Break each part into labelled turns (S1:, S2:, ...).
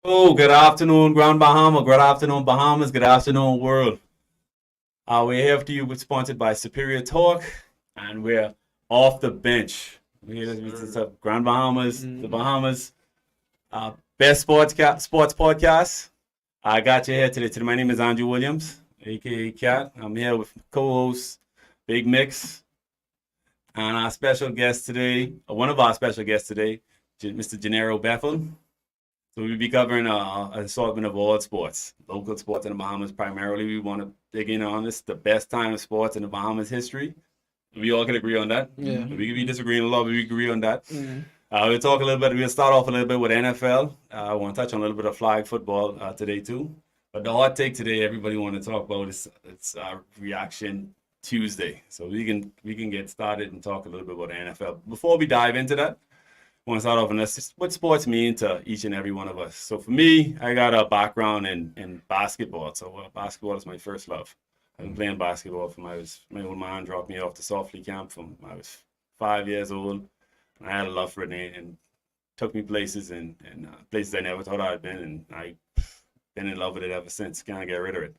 S1: Oh, good afternoon, Grand Bahama. Good afternoon, Bahamas. Good afternoon, world. We're here to you. We're sponsored by Superior Talk, and we're off the bench. This is Grand Bahamas, the Bahamas, best sports podcast. I got you here today. My name is Andrew Williams, aka Cat. I'm here with co-host Big Mix, and our special guest today, one of our special guests today, Mr. Gennaro Bethel. So we'll be covering an assortment of all sports, local sports in the Bahamas primarily. We want to dig in on this, the best time of sports in the Bahamas history. We all can agree on that.
S2: Yeah.
S1: We can be disagreeing a lot, but we agree on that.
S2: Mm.
S1: We'll talk a little bit. We'll start off a little bit with NFL. I want to touch on a little bit of flag football today too. But the hot take today, everybody want to talk about is it's Reaction Tuesday. So we can get started and talk a little bit about the NFL. Before we dive into that, I want to start off on this. What sports mean to each and every one of us? So for me, I got a background in basketball. So basketball is my first love. I've been playing basketball from my old man dropped me off to Softly Camp from I was 5 years old. I had a love for it and took me places and places I never thought I'd been, and I've been in love with it ever since. Can't get rid of it.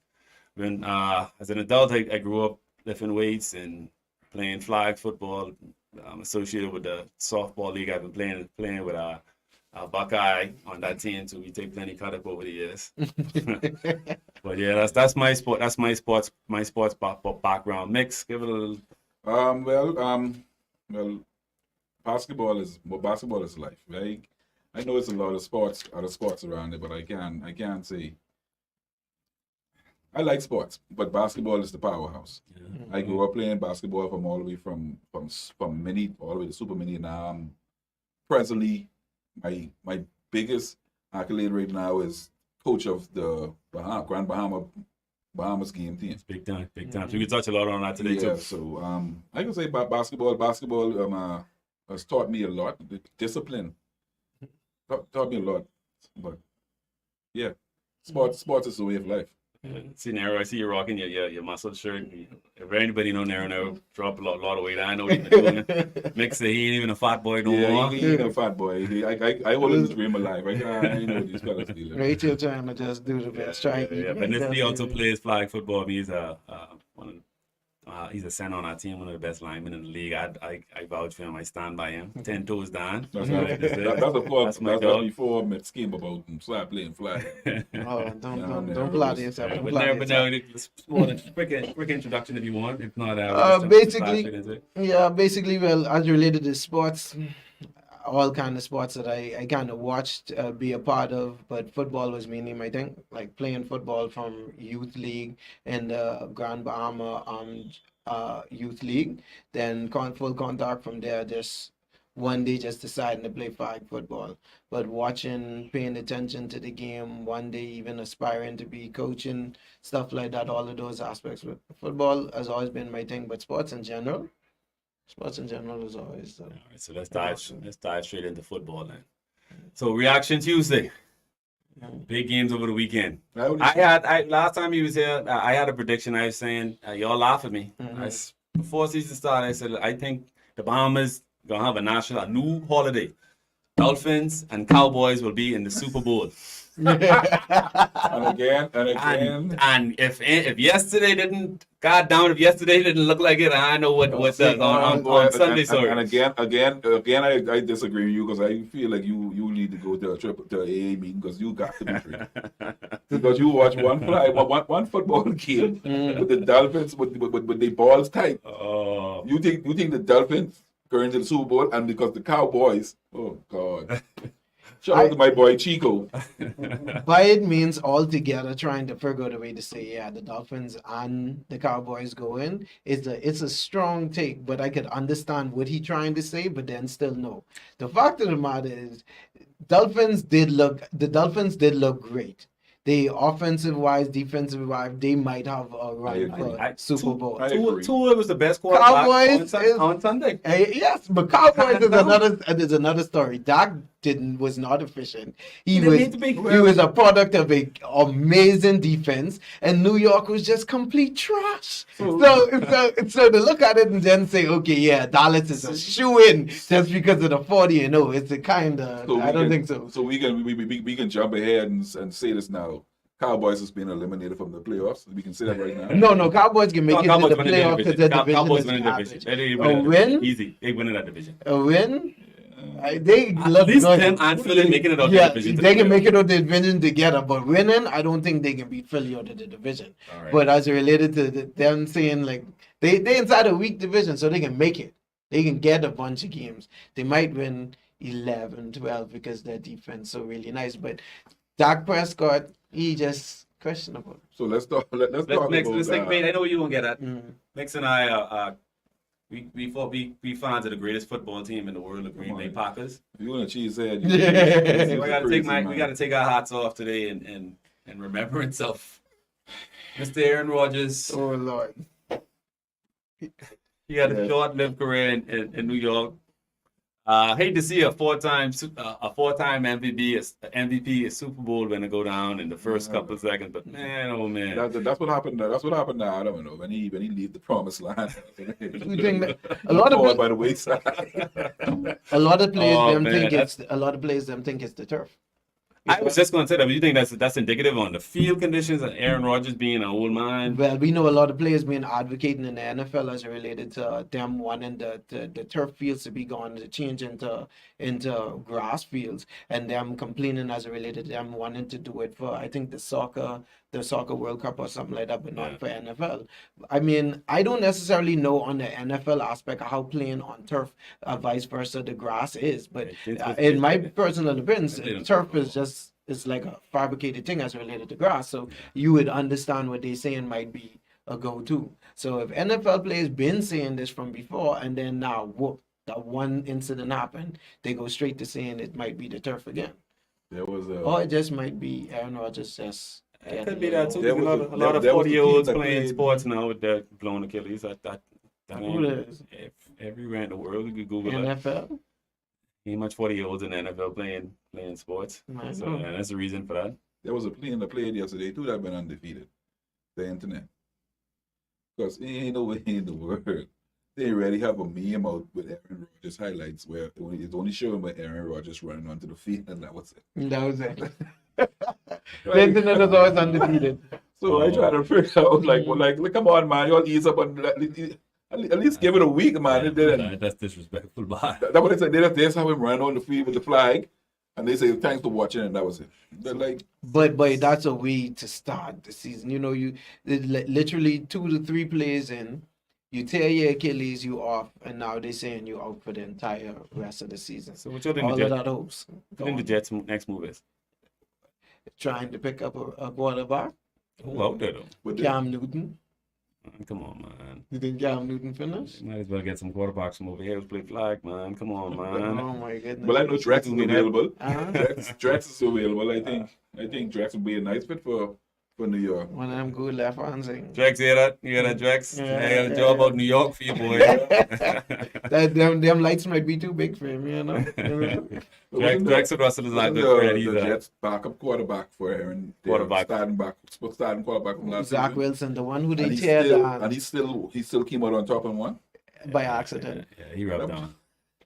S1: When as an adult, I grew up lifting weights and playing flag football. I'm associated with the softball league. I've been playing with Buckeye on that team, so we take plenty cut up over the years. But yeah, that's my sport. That's my sports background. Mix, give it a little.
S3: Well, basketball is life, right? I know it's a lot of other sports around it, but I can't say I like sports, but basketball is the powerhouse.
S1: Yeah.
S3: I grew up playing basketball from all the way from mini all the way to super mini. Now, presently, my biggest accolade right now is coach of the Grand Bahamas game team.
S1: It's big time, big time. So we can touch a lot on that today
S3: Yeah,
S1: too.
S3: so I can say about basketball. Basketball has taught me a lot. The discipline taught me a lot. But yeah, sports is the way of life.
S1: See Nero, I see you rocking your muscle shirt. If anybody know Nero dropped a lot of weight. I know what he's been doing. Mix it, he ain't even a fat boy no more.
S3: He ain't a fat boy. I hold his dream alive. I know what these fellas feel.
S2: Rachel trying to just do the best. Try.
S1: But this he also plays flag football. He's he's a center on our team, one of the best linemen in the league. I vouch for him. I stand by him. 10 toes down.
S3: That's
S1: my dog.
S3: before I met scheme about start playing flag.
S2: Oh, don't plot yourself. Don't
S1: But
S2: plot
S1: now,
S2: yourself.
S1: it's more than quick introduction if you want. If not, we'll just
S2: Basically,
S1: straight into it.
S2: Yeah, basically, well, as related to sports, all kind of sports that I kind of watched, be a part of, but football was mainly my thing. Like playing football from youth league in the Grand Bahama youth league, then full contact from there. Just one day, just deciding to play flag football. But watching, paying attention to the game, one day even aspiring to be coaching, stuff like that. All of those aspects. But football has always been my thing. But sports in general is always.
S1: All right, so let's dive straight into football then. So Reaction Tuesday, big games over the weekend. Last time he was here, I had a prediction. I was saying y'all laugh at me. Before season started, I said I think the Bahamas gonna have a new holiday. Dolphins and Cowboys will be in the Super Bowl.
S3: And again.
S1: And if yesterday didn't, God damn it, if yesterday didn't look like it, I know what does on Sunday. Sorry.
S3: And again, I disagree with you because I feel like you need to go to a trip to AA meeting because you got to be free. Because you watch one football game with the Dolphins with the balls tight.
S1: Oh.
S3: You think the Dolphins going to the Super Bowl and because the Cowboys, oh God. Shout out to my boy Chico.
S2: By it means altogether trying to figure out a way to say, yeah, the Dolphins and the Cowboys go in. It's a strong take, but I could understand what he trying to say, but then still no. The fact of the matter is, the Dolphins did look great. They offensive wise, defensive wise, they might have a run for Super Bowl.
S1: Tua was the best quarterback
S2: Cowboys
S1: on Sunday.
S2: Yes, but Cowboys is another story. Dak was not efficient. He
S1: didn't
S2: was
S1: need to be.
S2: he was a product of a amazing defense, and New York was just complete trash. So to look at it and then say, okay, yeah, Dallas is a shoe-in just because of the 40-0. It's a kind of I don't think so.
S3: So we can jump ahead and say this now. Cowboys has been eliminated from the playoffs. We can say that right now.
S2: No, Cowboys can make it
S1: Cowboys
S2: to the
S1: winning
S2: playoff because their division
S1: Cowboys
S2: is
S1: winning the
S2: garbage.
S1: division. They
S2: A
S1: winning
S2: win?
S1: easy. They winning that division.
S2: A win? They
S1: At
S2: look
S1: least
S2: good.
S1: them and Philly making it out
S2: Yeah,
S1: the division.
S2: they can make it out the division together, but winning, I don't think they can beat Philly out of the division.
S1: All right.
S2: But as related to them saying like they inside a weak division, so they can make it. They can get a bunch of games. They might win 11, 12 because their defense so really nice. But Dak Prescott, he just questionable.
S3: So let's talk. Let's talk
S1: Let's
S3: about.
S1: think, I know what you gonna get at.
S2: Mm.
S1: Max and I, we fans of the greatest football team in the world, the Green Bay Packers.
S3: If you want a cheese head,
S2: Yeah.
S1: So we gotta take our hats off today and remembrance of Mr. Aaron Rodgers.
S2: Oh Lord.
S1: He had a short-lived career in New York. Hate to see a four-time MVP, a Super Bowl winner go down in the first couple of seconds, but man, oh man,
S3: that's what happened. That's what happened now. I don't know when he leave the promised land.
S2: You think that a lot
S3: Fall
S2: of
S3: by the wayside.
S2: a lot of players
S1: Oh,
S2: them
S1: man,
S2: think it's a lot of players them think it's the turf.
S1: I was just going to say that, but you think that's indicative on the field conditions and Aaron Rodgers being an old man?
S2: Well, we know a lot of players been advocating in the NFL as related to them wanting the turf fields to be gone, to change into grass fields, and them complaining as related to them wanting to do it for, I think, the soccer World Cup or something like that, but not for NFL. I mean, I don't necessarily know on the NFL aspect how playing on turf, vice versa, the grass is, but in my personal opinion, turf is like a fabricated thing as related to grass, so you would understand what they're saying might be a go-to. So if NFL players been saying this from before, and then now whoop, that one incident happened, they go straight to saying it might be the turf again.
S3: There was
S2: Or it just might be Aaron Rodgers just.
S1: It could be that too.
S3: There
S1: There's
S3: was
S1: a lot of
S3: there was a
S1: 40-year-olds
S3: team that
S1: playing
S3: played-
S1: sports now with their blown Achilles. That
S2: Who is?
S1: everywhere in the world, you could Google it.
S2: NFL?
S1: Ain't much 40-year-olds in the NFL playing sports.
S2: I
S1: So
S2: know.
S1: that's the reason for that.
S3: There was a plane that played yesterday too that went undefeated. The internet. Because ain't no way in the world they already have a meme out with Aaron Rodgers highlights where it's only showing by Aaron Rodgers running onto the field, and that was it.
S2: That was it. The internet is always undefeated.
S3: So I try to figure out like come on man, y'all ease up on at least give it a week, man. And then,
S1: That's disrespectful, but
S3: that's what they said. They just have him run on the field with the flag, and they say thanks for watching, and that was it. They're like,
S2: But that's a way to start the season. You know, you literally 2 to 3 plays in, you tear your Achilles, you off, and now they're saying you out for the entire rest of the season.
S1: so what you think
S2: All
S1: the
S2: of
S1: Jets?
S2: that hopes.
S1: What think the Jets' next move is?
S2: Trying to pick up a quarterback.
S1: Who out there though?
S3: but they-
S2: Cam Newton.
S1: Man, come on, man.
S2: You think Cam Newton finished?
S1: Might as well get some quarterbacks from over here who play flag, man. Come on, man.
S2: Oh my goodness.
S3: Well, I know Drex is available.
S2: Uh-huh.
S3: Drex is available. I think Drex would be a nice fit for New York.
S2: One of them good left hands.
S1: Drex, you hear that? You hear that, Drex?
S2: Yeah,
S1: I got a job out in New York for you, boy.
S2: That them lights might be too big for him, you know.
S1: Drex and Russell is not
S3: Wasn't
S1: good friend
S3: the
S1: either.
S3: Jets backup quarterback for Aaron.
S1: Quarterback.
S3: Starting quarterback from last
S2: Zach
S3: season.
S2: Wilson, the one who they
S3: And
S2: tear down
S3: he still came out on top and won.
S2: by accident.
S1: Yeah, he rubbed down.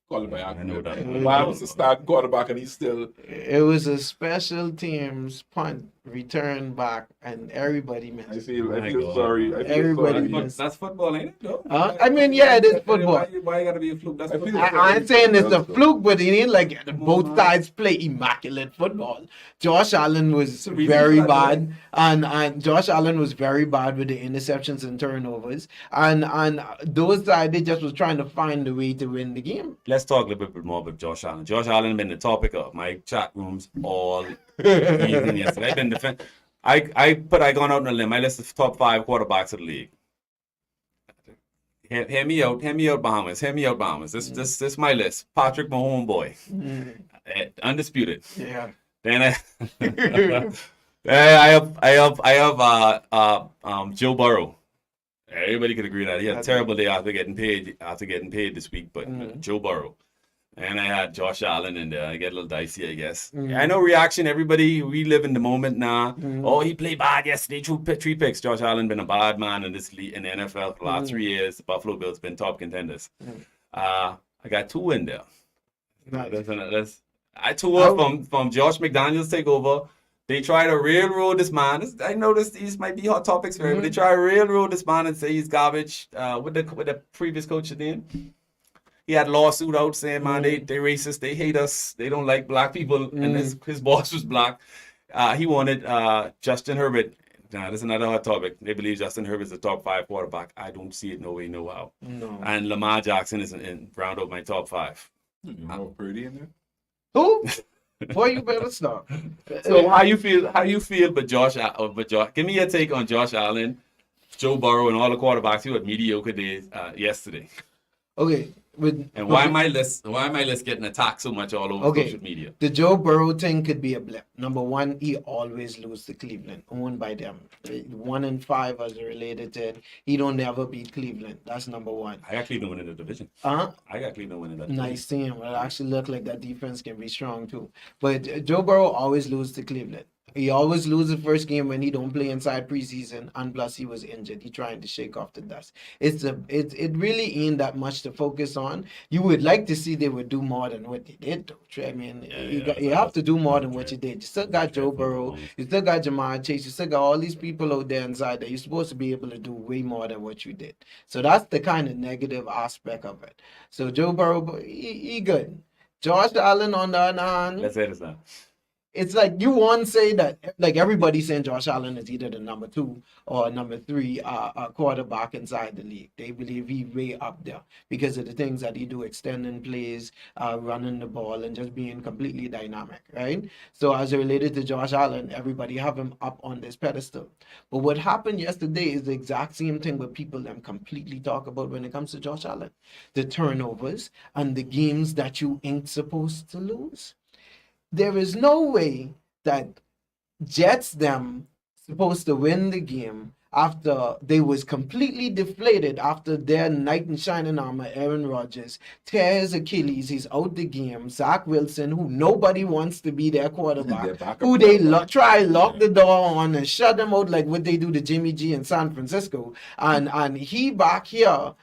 S3: Call it by
S1: I know
S3: accident.
S1: that.
S3: Why was the starting quarterback and he's still
S2: It was a special teams punt return back, and everybody
S3: I
S2: missed.
S3: feel
S1: My God.
S3: sorry. I feel
S2: Everybody
S3: sorry.
S2: missed.
S1: That's football, ain't it? Though?
S2: I mean, yeah, it is football.
S1: Why you gotta be a fluke? That's
S3: I feel
S1: football.
S2: I ain't saying it's a
S3: That's
S2: fluke, but it ain't like both
S1: on.
S2: sides play immaculate football. Josh Allen was
S1: the reason
S2: very
S1: for that,
S2: bad, and Josh Allen was very bad with the interceptions and turnovers, and those sides they just was trying to find a way to win the game.
S1: Let's talk a little bit more about Josh Allen. Josh Allen been the topic of my chat rooms all evening yesterday. I've been I gone out on a limb. I listed the top 5 quarterbacks of the league. Hear me out, Bahamas. Hear me out, Bahamas. This is my list. Patrick Mahomes, boy, undisputed.
S2: Yeah.
S1: Then I have Joe Burrow. Everybody could agree that he had a terrible day after getting paid this week, but Joe Burrow. And I had Josh Allen in there. I get a little dicey, I guess.
S2: Mhm.
S1: I know reaction. Everybody, we live in the moment now.
S2: Mhm.
S1: Oh, he played bad yesterday. Three picks. Josh Allen been a bad man in this league in the NFL for the last 3 years. The Buffalo Bills been top contenders.
S2: Mhm.
S1: I got two in there.
S2: Nice.
S1: I tour from Josh McDaniels takeover. They try to railroad this man. I know these might be hot topics for him, but they try to railroad this man and say he's garbage. With the previous coach name. He had lawsuit out saying, man, they racist, they hate us, they don't like black people, and his boss was black. He wanted Justin Herbert. Now, this is another hot topic. They believe Justin Herbert's a top 5 quarterback. I don't see it no way, no how.
S2: No.
S1: And Lamar Jackson is in round out my top 5.
S3: You know Purdy in there?
S2: Who? Boy, you better stop.
S1: So how you feel? But Josh, give me your take on Josh Allen, Joe Burrow, and all the quarterbacks who had mediocre days yesterday.
S2: Okay.
S1: And why am I less getting attacked so much all over social media?
S2: The Joe Burrow thing could be a blip. Number one, he always lose to Cleveland, owned by them. 1-5 as related to it. He don't never beat Cleveland. That's number one.
S1: I got Cleveland winning the division.
S2: I
S1: got Cleveland winning that.
S2: Nice team. It actually looked like that defense can be strong too. But Joe Burrow always lose to Cleveland. He always lose the first game when he don't play inside preseason, and plus he was injured. He trying to shake off the dust. It really ain't that much to focus on. You would like to see they would do more than what they did, though. I mean, you have to do more than what you did. You still got Joe Burrow, you still got Jamar Chase, you still got all these people out there inside that you're supposed to be able to do way more than what you did. So that's the kind of negative aspect of it. So Joe Burrow, he good. Josh Allen on the other hand.
S1: Let's say this now.
S2: It's like you won't say that, like everybody's saying Josh Allen is either the number 2 or number 3 quarterback inside the league. They believe he's way up there because of the things that he do, extending plays, running the ball, and just being completely dynamic, right? So as it related to Josh Allen, everybody have him up on this pedestal. But what happened yesterday is the exact same thing what people them completely talk about when it comes to Josh Allen. The turnovers and the games that you ain't supposed to lose. There is no way that Jets them supposed to win the game after they was completely deflated after their knight in shining armor, Aaron Rodgers, tears Achilles, he's out the game. Zach Wilson, who nobody wants to be their quarterback, who they try lock the door on and shut them out like what they do to Jimmy G in San Francisco, and he back here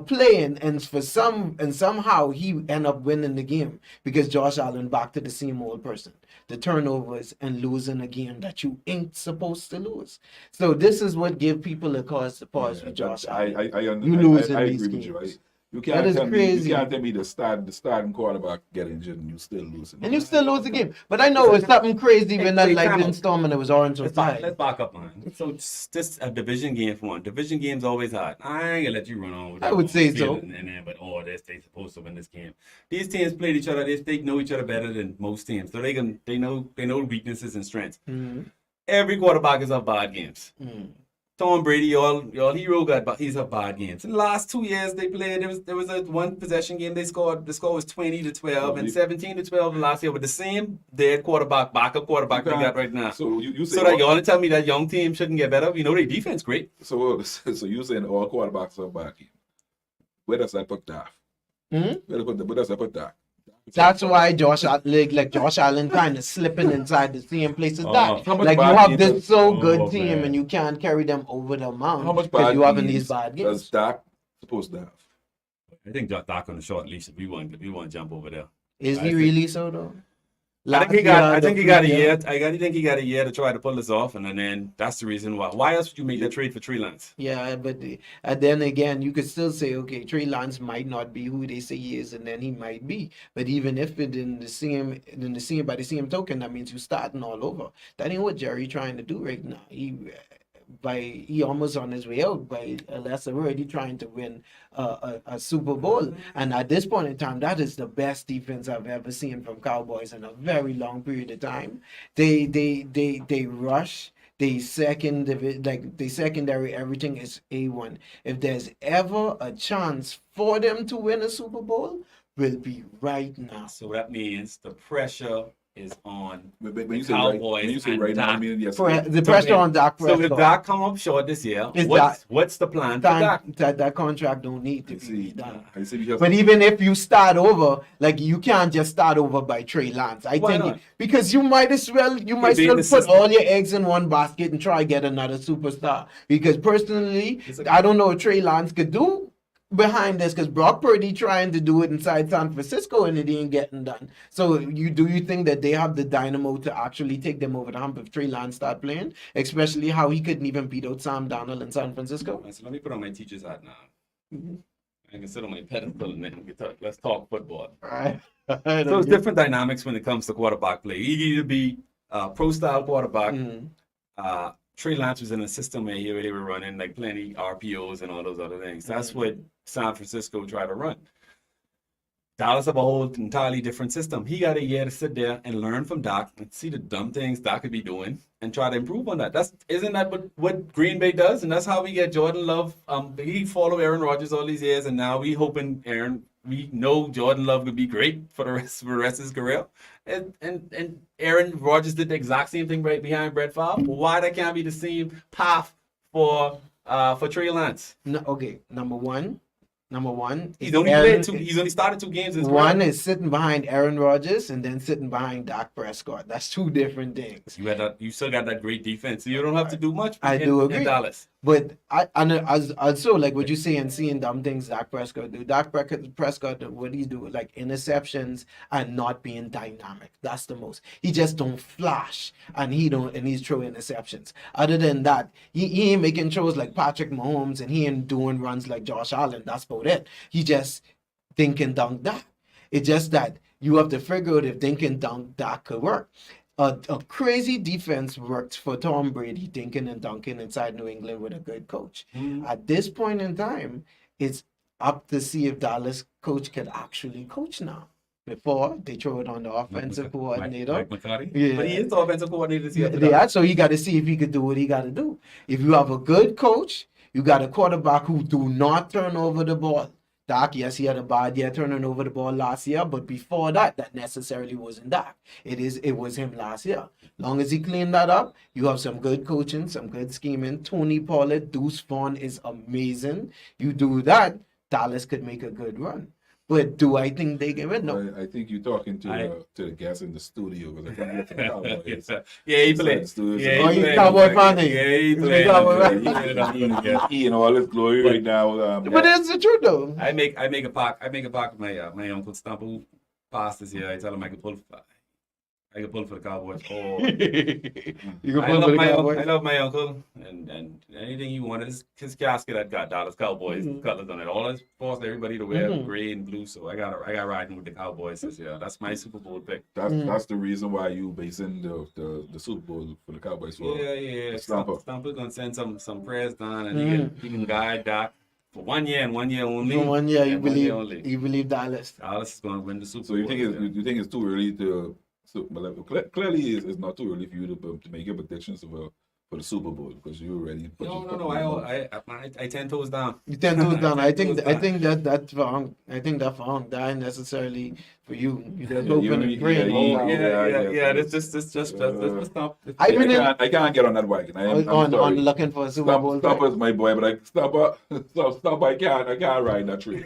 S2: playing, and somehow he end up winning the game because Josh Allen back to the same old person, the turnovers and losing a game that you ain't supposed to lose. So this is what give people a cause to pause with Josh Allen.
S3: I
S2: You lose in
S3: I
S2: these
S3: agree
S2: games.
S3: with you. You
S2: That
S3: can't
S2: is
S3: tell
S2: crazy.
S3: me you can't tell me the starting quarterback get injured and you still lose.
S2: And you still lose the game. But I know it's something crazy when that lightning storm and it was orange
S1: Let's
S2: outside.
S1: back up, man. So just a division game for one. Division game's always hard. I ain't gonna let you run on with
S2: I
S1: that
S2: would say
S1: feeling
S2: so.
S1: And then, but they supposed to win this game. These teams played each other. They know each other better than most teams, so they know weaknesses and strengths.
S2: Mhm.
S1: Every quarterback is have bad games.
S2: Mm.
S1: Tom Brady, y'all hero he's a bad games. In the last 2 years they played, there was a one possession game they scored. The score was 20-12 and 17-12 last year with the same backup quarterback they got right now.
S3: So you say
S1: So that y'all tell me that young team shouldn't get better? You know their defense great.
S3: so you saying all quarterbacks are bad game. Where does that put Dak?
S2: Hmm?
S3: Where does that put Dak?
S2: That's why Josh Allen kind of slipping inside the same place as that.
S3: how much
S2: Like you
S3: bad
S2: have
S3: games
S2: this
S3: does-
S2: so good
S1: Oh,
S2: team
S1: man.
S2: and you can't carry them over the mountain
S3: How much
S2: because
S3: bad
S2: you having
S3: games
S2: these bad
S3: does
S2: games.
S3: Dak supposed to have?
S1: I think Dak on the short leash if we want to jump over there.
S2: Is
S1: I
S2: he
S1: think-
S2: really so though?
S1: I think he got a year.
S2: the-
S1: I think he got a year to try to pull this off, and then that's the reason why. Why else would you make that trade for Trey Lance?
S2: Yeah, but then again, you could still say, okay, Trey Lance might not be who they say he is, and then he might be. But even if it by the same token, that means you're starting all over. That ain't what Jerry trying to do right now. He almost on his way out by a lesser word. He trying to win a Super Bowl, and at this point in time, that is the best defense I've ever seen from Cowboys in a very long period of time. They rush. They secondary, everything is A1. If there's ever a chance for them to win a Super Bowl, will be right now.
S1: So that means the pressure is on
S3: When
S1: the
S3: you say right, when
S1: Cowboys
S3: you say
S1: and
S3: right now, I
S1: Dak.
S3: mean yes.
S2: The pressure on Dak
S1: So if
S2: Prescott.
S1: Dak come up short this year,
S2: Is
S1: what's the plan for Dak?
S2: that contract don't need to
S3: I
S2: be
S3: see.
S2: redone.
S3: I see because
S2: But even if you start over, like you can't just start over by Trey Lance. I
S1: Why
S2: think
S1: not?
S2: because you might as well
S1: be in the
S2: put
S1: system.
S2: all your eggs in one basket and try get another superstar. Because personally,
S1: It's a-
S2: I don't know what Trey Lance could do behind this because Brock Purdy trying to do it inside San Francisco and it ain't getting done. So you think that they have the dynamo to actually take them over the hump if Trey Lance start playing, especially how he couldn't even beat out Sam Darnold in San Francisco?
S1: So let me put on my teacher's hat now. I can sit on my pedestal and then we can talk. Let's talk football.
S2: Right.
S1: So it's different dynamics when it comes to quarterback play. You either be a pro-style quarterback. Trey Lance was in a system where they were running like plenty RPOs and all those other things. That's what San Francisco tried to run. Dallas have a whole entirely different system. He got a year to sit there and learn from Doc and see the dumb things Doc could be doing and try to improve on that. Isn't that what Green Bay does? And that's how we get Jordan Love. He followed Aaron Rodgers all these years, and now we hoping we know Jordan Love could be great for the rest of his career. And Aaron Rodgers did the exact same thing right behind Brett Favre. Why that can't be the same path for Trey Lance?
S2: No, okay, number one.
S1: He's only started 2 games.
S2: One is sitting behind Aaron Rodgers and then sitting behind Dak Prescott. That's 2 different things.
S1: You still got that great defense. So you don't have to do much.
S2: I do agree.
S1: In Dallas.
S2: But also like what you say and seeing dumb things Dak Prescott do. Dak Prescott, what do you do? Like interceptions and not being dynamic. That's the most. He just don't flash and he's throwing interceptions. Other than that, he ain't making throws like Patrick Mahomes and he ain't doing runs like Josh Allen. That's about it. He just dink and dunk that. It's just that you have to figure out if dink and dunk that could work. A crazy defense worked for Tom Brady dinking and dunking inside New England with a good coach. At this point in time, it's up to see if Dallas coach can actually coach now. Before they throw it on the offensive coordinator.
S1: Mike McCarthy?
S2: Yeah.
S1: But he is the offensive coordinator.
S2: So he got to see if he could do what he got to do. If you have a good coach, you got a quarterback who do not turn over the ball. Dak, yes, he had a bad year turning over the ball last year, but before that necessarily wasn't Dak. It was him last year. Long as he cleaned that up, you have some good coaching, some good scheming. Tony Pollard, Deuce Vaughn is amazing. You do that, Dallas could make a good run. But do I think they can win? No.
S3: I think you're talking to the guys in the studio. Because I can't get to the Cowboys.
S1: Yeah, he played.
S2: Oh, he's Cowboy fan.
S1: Yeah, he played.
S3: He in all his glory right now.
S2: But it's the truth though.
S1: I make a pact with my uncle Stample past this year. I tell him I can pull for the Cowboys. I love my uncle, and anything he wanted. His casket had got Dallas Cowboys colors on it. All his forced everybody to wear gray and blue. So I got riding with the Cowboys this year. That's my Super Bowl pick.
S3: That's the reason why you basing the Super Bowl for the Cowboys.
S1: Yeah. Stample gonna send some prayers down, and he can guide Doc. For 1 year and 1 year only.
S2: For 1 year, you believe Dallas.
S1: Dallas is going to win the Super Bowl.
S3: So you think it's too early to? So clearly, it's not too early for you to make your predictions for the Super Bowl because you already.
S1: No. I 10 toes down.
S2: You 10 toes down. I think that's wrong. I think that's wrong. That ain't necessarily for you. You just open and pray.
S1: Let's just stop.
S3: I can't get on that wagon.
S2: On looking for a Super Bowl.
S3: Stop is my boy, but I can't ride that train.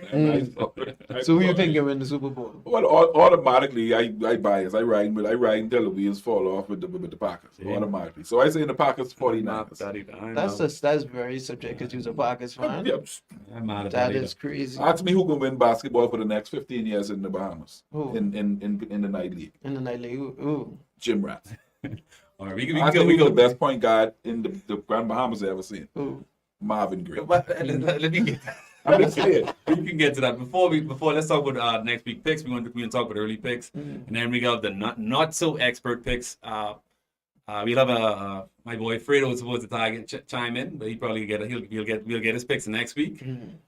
S2: So who you think will win the Super Bowl?
S3: Well, automatically I bias. I ride until the wheels fall off with the Packers. Automatically. So I say the Packers 49ers.
S2: That's very subjective because you're a Packers fan. That is crazy.
S3: Ask me who can win basketball for the next 15 years in the Bahamas.
S2: Who?
S3: In the night league.
S2: In the night league. Who?
S3: Jim Rat.
S1: All right,
S3: we go the best point guard in the Grand Bahamas I've ever seen.
S2: Who?
S3: Marvin Gray.
S1: Let me get. I'm just saying. We can get to that before let's talk about next week picks. We're going to talk about early picks, and then we got the not so expert picks. We'll have my boy Fredo was supposed to chime in, but we'll get his picks next week.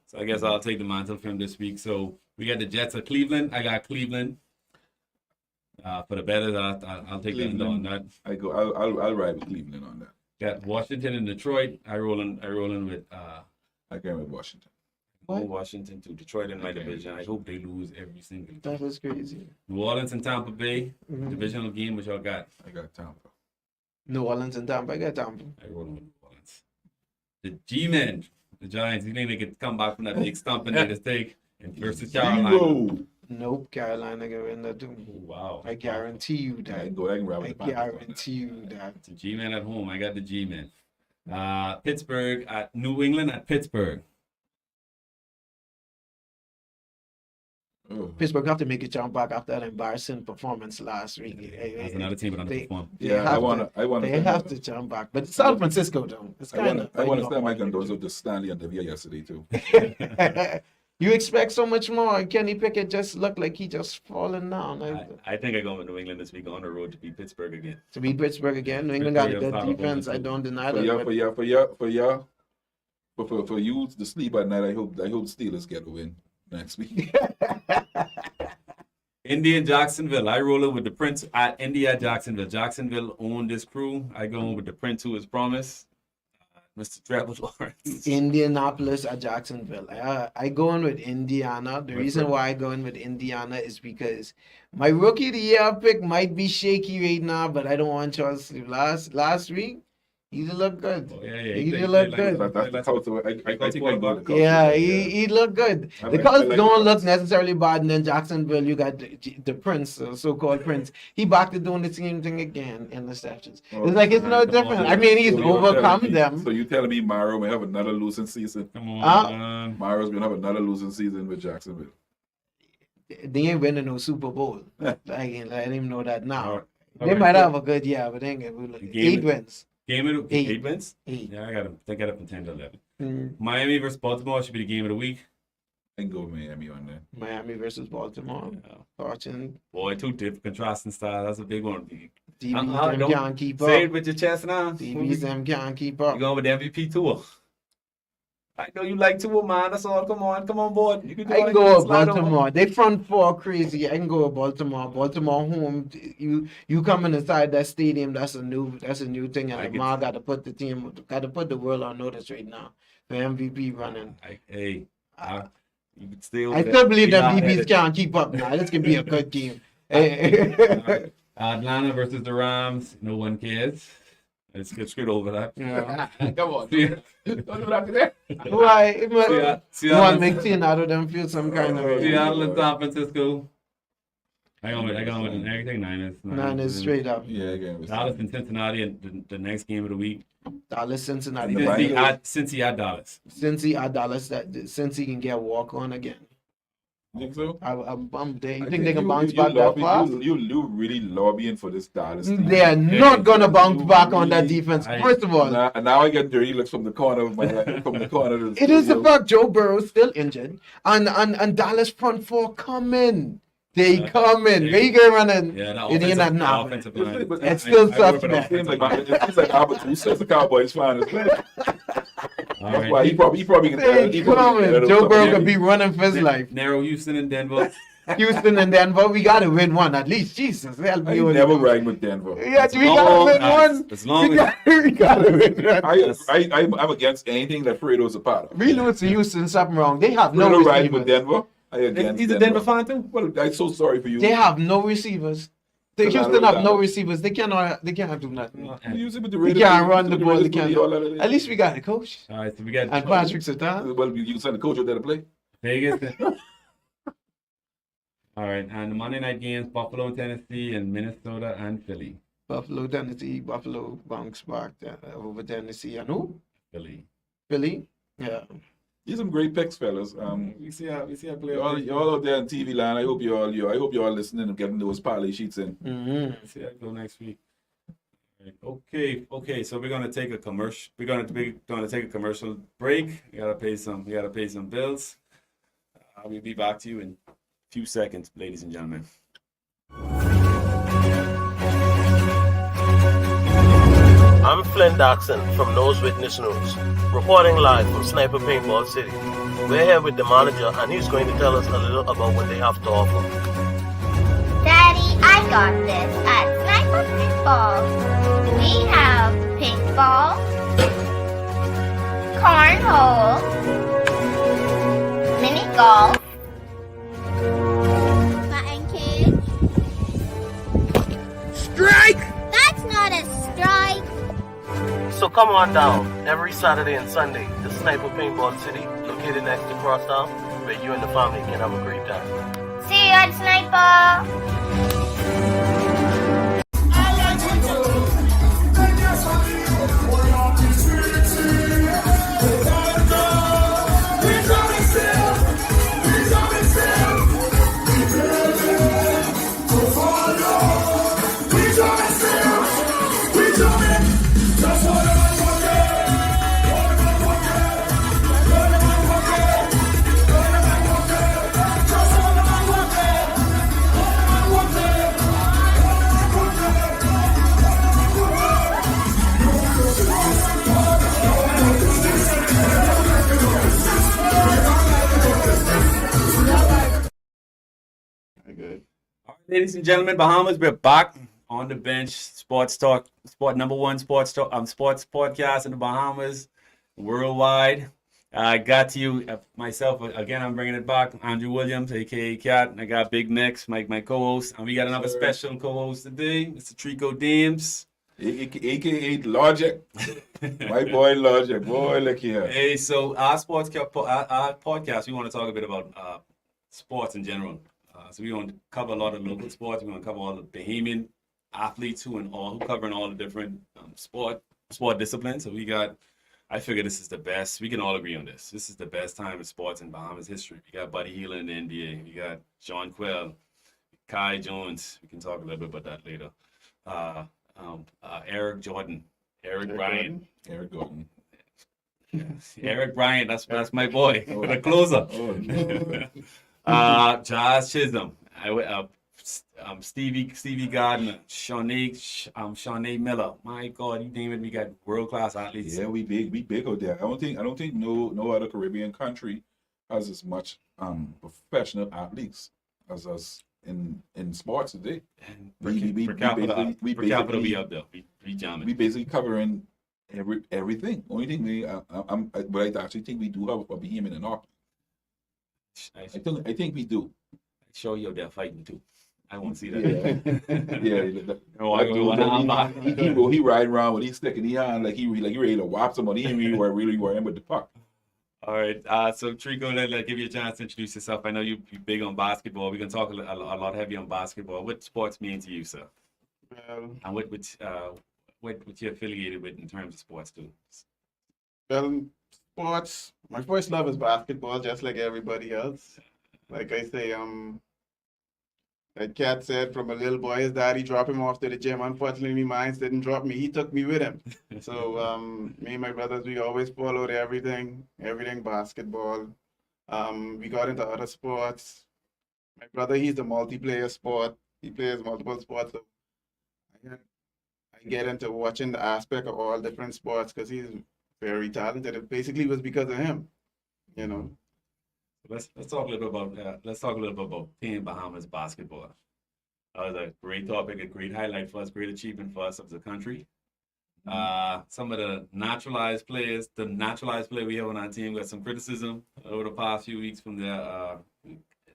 S1: So I guess I'll take the mantle for him this week. So we got the Jets of Cleveland. I got Cleveland. For the better, I'll take the under on that.
S3: I'll ride with Cleveland on that.
S1: Got Washington and Detroit. I roll in with.
S3: I go with Washington.
S2: What?
S1: Washington to Detroit in my division. I hope they lose every single game.
S2: That is crazy.
S1: New Orleans and Tampa Bay,
S2: Mhm.
S1: divisional game, which y'all got.
S3: I got Tampa.
S2: New Orleans and Tampa. I got Tampa.
S1: I roll with New Orleans. The G-Men, the Giants, you think they could come back from that big stomping they just take and versus Carolina?
S3: Zero.
S2: Nope, Carolina gonna win that too.
S1: Oh, wow.
S2: I guarantee you
S3: I
S2: that.
S3: can go. I can ride
S2: I
S3: with the Panthers on that.
S2: guarantee you that.
S1: It's a G-Men at home. I got the G-Men. Pittsburgh at New England at Pittsburgh.
S3: Oh.
S2: Pittsburgh have to make a jump back after that embarrassing performance last week.
S1: That's another team that
S2: They-
S1: underperformed.
S2: They
S3: Yeah, I
S2: have
S3: want to. I want
S2: They have to jump back, but San Francisco don't. It's
S3: I
S2: kind
S3: want
S2: of.
S3: to stand my condolences with the Stanley and Devia yesterday too.
S2: You expect so much more. Kenny Pickett just looked like he just falling down.
S1: I think I go with New England this week on the road to beat Pittsburgh again.
S2: To beat Pittsburgh again, New England got a good defense. I don't deny that.
S3: For you to sleep at night, I hope Steelers get a win next week.
S1: Indy and Jacksonville. I roll it with the Prince at Indy at Jacksonville. Jacksonville own this crew. I go with the Prince who is promised. Mr. Trevor Lawrence.
S2: Indianapolis at Jacksonville. I go in with Indiana. The
S3: Right,
S2: reason
S3: right.
S2: why I go in with Indiana is because my rookie of the year pick might be shaky right now, but I don't want Charles to sleep. Last week, he did look good.
S1: Oh, yeah.
S2: He did look good.
S3: That's the culture. I think I go with the culture.
S2: Yeah, he looked good.
S3: I
S2: The
S3: like-
S2: Colts
S3: I like
S2: don't
S3: the
S2: look necessarily bad, and then Jacksonville, you got the Prince, the so-called Prince. He back to doing the same thing again, interceptions.
S3: Oh,
S2: It's like it's no
S1: come
S2: different.
S1: on.
S2: I mean, he's
S3: So you're
S2: overcome
S3: telling me-
S2: them.
S3: So you telling me Mario may have another losing season?
S1: Come on.
S3: Mario's gonna have another losing season with Jacksonville.
S2: They ain't winning no Super Bowl. I ain't let him know that now.
S1: All right.
S2: They might have a good year, but they ain't gonna
S1: Game
S2: 8
S1: it-
S2: wins.
S1: Game of the 8 wins?
S2: 8.
S1: Yeah, I got them. They got up from 10 to 11.
S2: Mm.
S1: Miami versus Baltimore should be the game of the week.
S3: I can go with Miami on that.
S2: Miami versus Baltimore.
S1: Yeah.
S2: Fortune.
S1: Boy, two different contrasting styles. That's a big one.
S2: DBs
S1: don't
S2: them can't keep
S1: Say it
S2: up.
S1: with your chest now.
S2: DBs them can't keep
S1: You
S2: up.
S1: going with the MVP tour? I know you like tour, man. That's all. Come on board. You can do
S2: I
S1: all
S2: can
S1: you
S2: go
S1: can
S2: with
S1: slide over.
S2: Baltimore. They front four crazy. I can go with Baltimore. Baltimore home. You coming inside that stadium. That's a new thing.
S1: I
S2: And
S1: get
S2: Lamar got to put the world on notice right now. The MVP running.
S1: You can stay over
S2: I
S1: there.
S2: still believe
S1: Be
S2: them
S1: hot-headed.
S2: DBs can't keep up now. This could be a good game.
S1: Atlanta versus the Rams. No one cares. Let's get straight over that.
S2: Yeah.
S3: Come on,
S1: See-
S3: don't do that to that.
S2: Why? You want to
S1: Seattle,
S2: make Teen out of them feel some kind of way.
S1: Seattle and San Francisco. I go with everything Niners.
S2: Nine is straight up.
S3: Yeah, again.
S1: Dallas and Cincinnati and the next game of the week.
S2: Dallas, Cincinnati.
S3: And the Bengals.
S1: Cincy at Dallas.
S2: Cincy at Dallas. Since he can get walk on again.
S3: You think so?
S2: I'm there. You
S3: I
S2: think they can bounce back that
S3: lobby-
S2: fast?
S3: You really lobbying for this Dallas team.
S2: They are not gonna bounce back on that defense.
S1: I-
S2: First of all,
S3: Now I get dirty looks from the corner of my from the corner. Of the
S2: it is the
S3: studio.
S2: fact Joe Burrow still injured, and Dallas front four coming. They coming. Where you going running?
S1: Yeah, the
S2: It ain't that
S1: offensive,
S2: now.
S1: offensive line.
S3: But
S2: it's still
S1: I work with
S2: suspect.
S3: It
S1: offensive
S3: seems
S1: line.
S3: like Albert who says the Cowboys fan is playing.
S1: All
S3: That's
S1: right.
S3: why he probably can
S2: They
S3: he probably
S2: coming.
S3: can
S2: Joe Burrow
S3: yeah.
S2: could be running for his life.
S1: Narrow Houston and Denver.
S2: Houston and Denver, we gotta win one at least. Jesus, help
S3: I
S2: me. Holy
S3: never
S2: Ghost.
S3: rag with Denver.
S2: Yeah, we gotta win one.
S1: As long
S2: We
S1: as
S2: gotta win one.
S3: I'm against anything that Fredo's a part of.
S2: We lose to Houston, something wrong. They have no
S3: Fredo riding with
S2: receivers.
S3: Denver. I against
S1: he's a Denver fan too.
S3: Well, I'm so sorry for you.
S2: They have no receivers. The
S3: Because I
S2: Houston
S3: don't
S2: have no
S3: know.
S2: receivers. They cannot do nothing.
S3: You use it with the
S2: We
S3: Raiders,
S2: can't
S3: you
S2: run
S3: use
S2: the
S3: it with
S2: ball. They
S3: Raiders,
S2: can't.
S3: all that, all that.
S2: At least we got a coach.
S1: All right, so we got
S2: And Patrick Satan.
S3: Well, you can send the coach out there to play.
S1: Vegas. All right, and the Monday night games: Buffalo and Tennessee, and Minnesota and Philly.
S2: Buffalo, Tennessee. Buffalo bounce back over Tennessee. And who?
S1: Philly.
S2: Philly. Yeah.
S3: These some great picks, fellas.
S1: We see how play.
S3: Y'all out there in TV land. I hope you all listening and getting those parlay sheets in.
S2: Mm-hmm.
S1: See how it go next week. All right, okay. So we're gonna take a commercial. We're gonna take a commercial break. We gotta pay some bills. We'll be back to you in a few seconds, ladies and gentlemen.
S4: I'm Flynn Doxson from Nose Witness News, reporting live from Sniper Paintball City. We're here with the manager and he's going to tell us a little about what they have to offer.
S5: Daddy, I got this at Sniper Paintball. We have paintball, cornhole, golf. Batting cage.
S6: Strike!
S5: That's not a strike.
S4: So come on down every Saturday and Sunday to Sniper Paintball City, located next to Crosstown, where you and the family can have a great time.
S5: See you at Sniper.
S6: Good.
S1: All right, ladies and gentlemen, Bahamas, we're back on the bench. Sports talk, number one sports talk, sports podcast in the Bahamas, worldwide. I got to you myself again. I'm bringing it back. Andrew Williams, aka Cat, and I got Big Mex, my co-host, and we got another special co-host today, Mr. Trico Dames,
S3: aka Logic. My boy Logic. Boy, look here.
S1: Hey, so our our podcast, we want to talk a bit about sports in general. So we want to cover a lot of local sports. We want to cover all the Bahamian athletes who covering all the different sport disciplines. So I figure this is the best. We can all agree on this. This is the best time in sports in Bahamas history. We got Buddy Hield in the NBA. We got John Quell, Kai Jones. We can talk a little bit about that later. Eric Jordan, Eric Bryant.
S3: Eric Gordon.
S1: Eric Bryant, that's my boy, the closer.
S3: Oh,
S1: Josh Chisholm, Stevie Gardner, Shawnee Miller. My God, you name it, we got world class athletes.
S3: yeah, we big out there. I don't think no other Caribbean country has as much professional athletes as us in sports today.
S1: And
S3: We
S1: per capita,
S3: basically-
S1: we up there. We jamming.
S3: We basically covering everything. Only thing but I actually think we do have a Bahamian in Auckland. I think we do.
S1: show you there fighting too. I want to see
S3: Yeah,
S1: that.
S3: yeah.
S1: Oh, I go one arm back.
S3: He ride around with his stick in his hand like he ready to whop somebody. He ain't really worrying with the puck.
S1: All right. So Trico, let give you a chance to introduce yourself. I know you're big on basketball. We're gonna talk a lot heavy on basketball. What sports mean to you, sir?
S6: Well,
S1: And what you're affiliated with in terms of sports too?
S6: well, sports. My first love is basketball, just like everybody else. Like I say, like Cat said, from a little boy, his daddy dropped him off to the gym. Unfortunately, mine didn't drop me. He took me with him. So me and my brothers, we always followed everything basketball. We got into other sports. My brother, he's a multiplayer sport. He plays multiple sports. So I get into watching the aspect of all different sports because he's very talented. It basically was because of him, you know.
S1: Let's talk a little bit about Team Bahamas basketball. That was a great topic, a great highlight for us, great achievement for us as a country. Some of the naturalized players we have on our team got some criticism over the past few weeks from their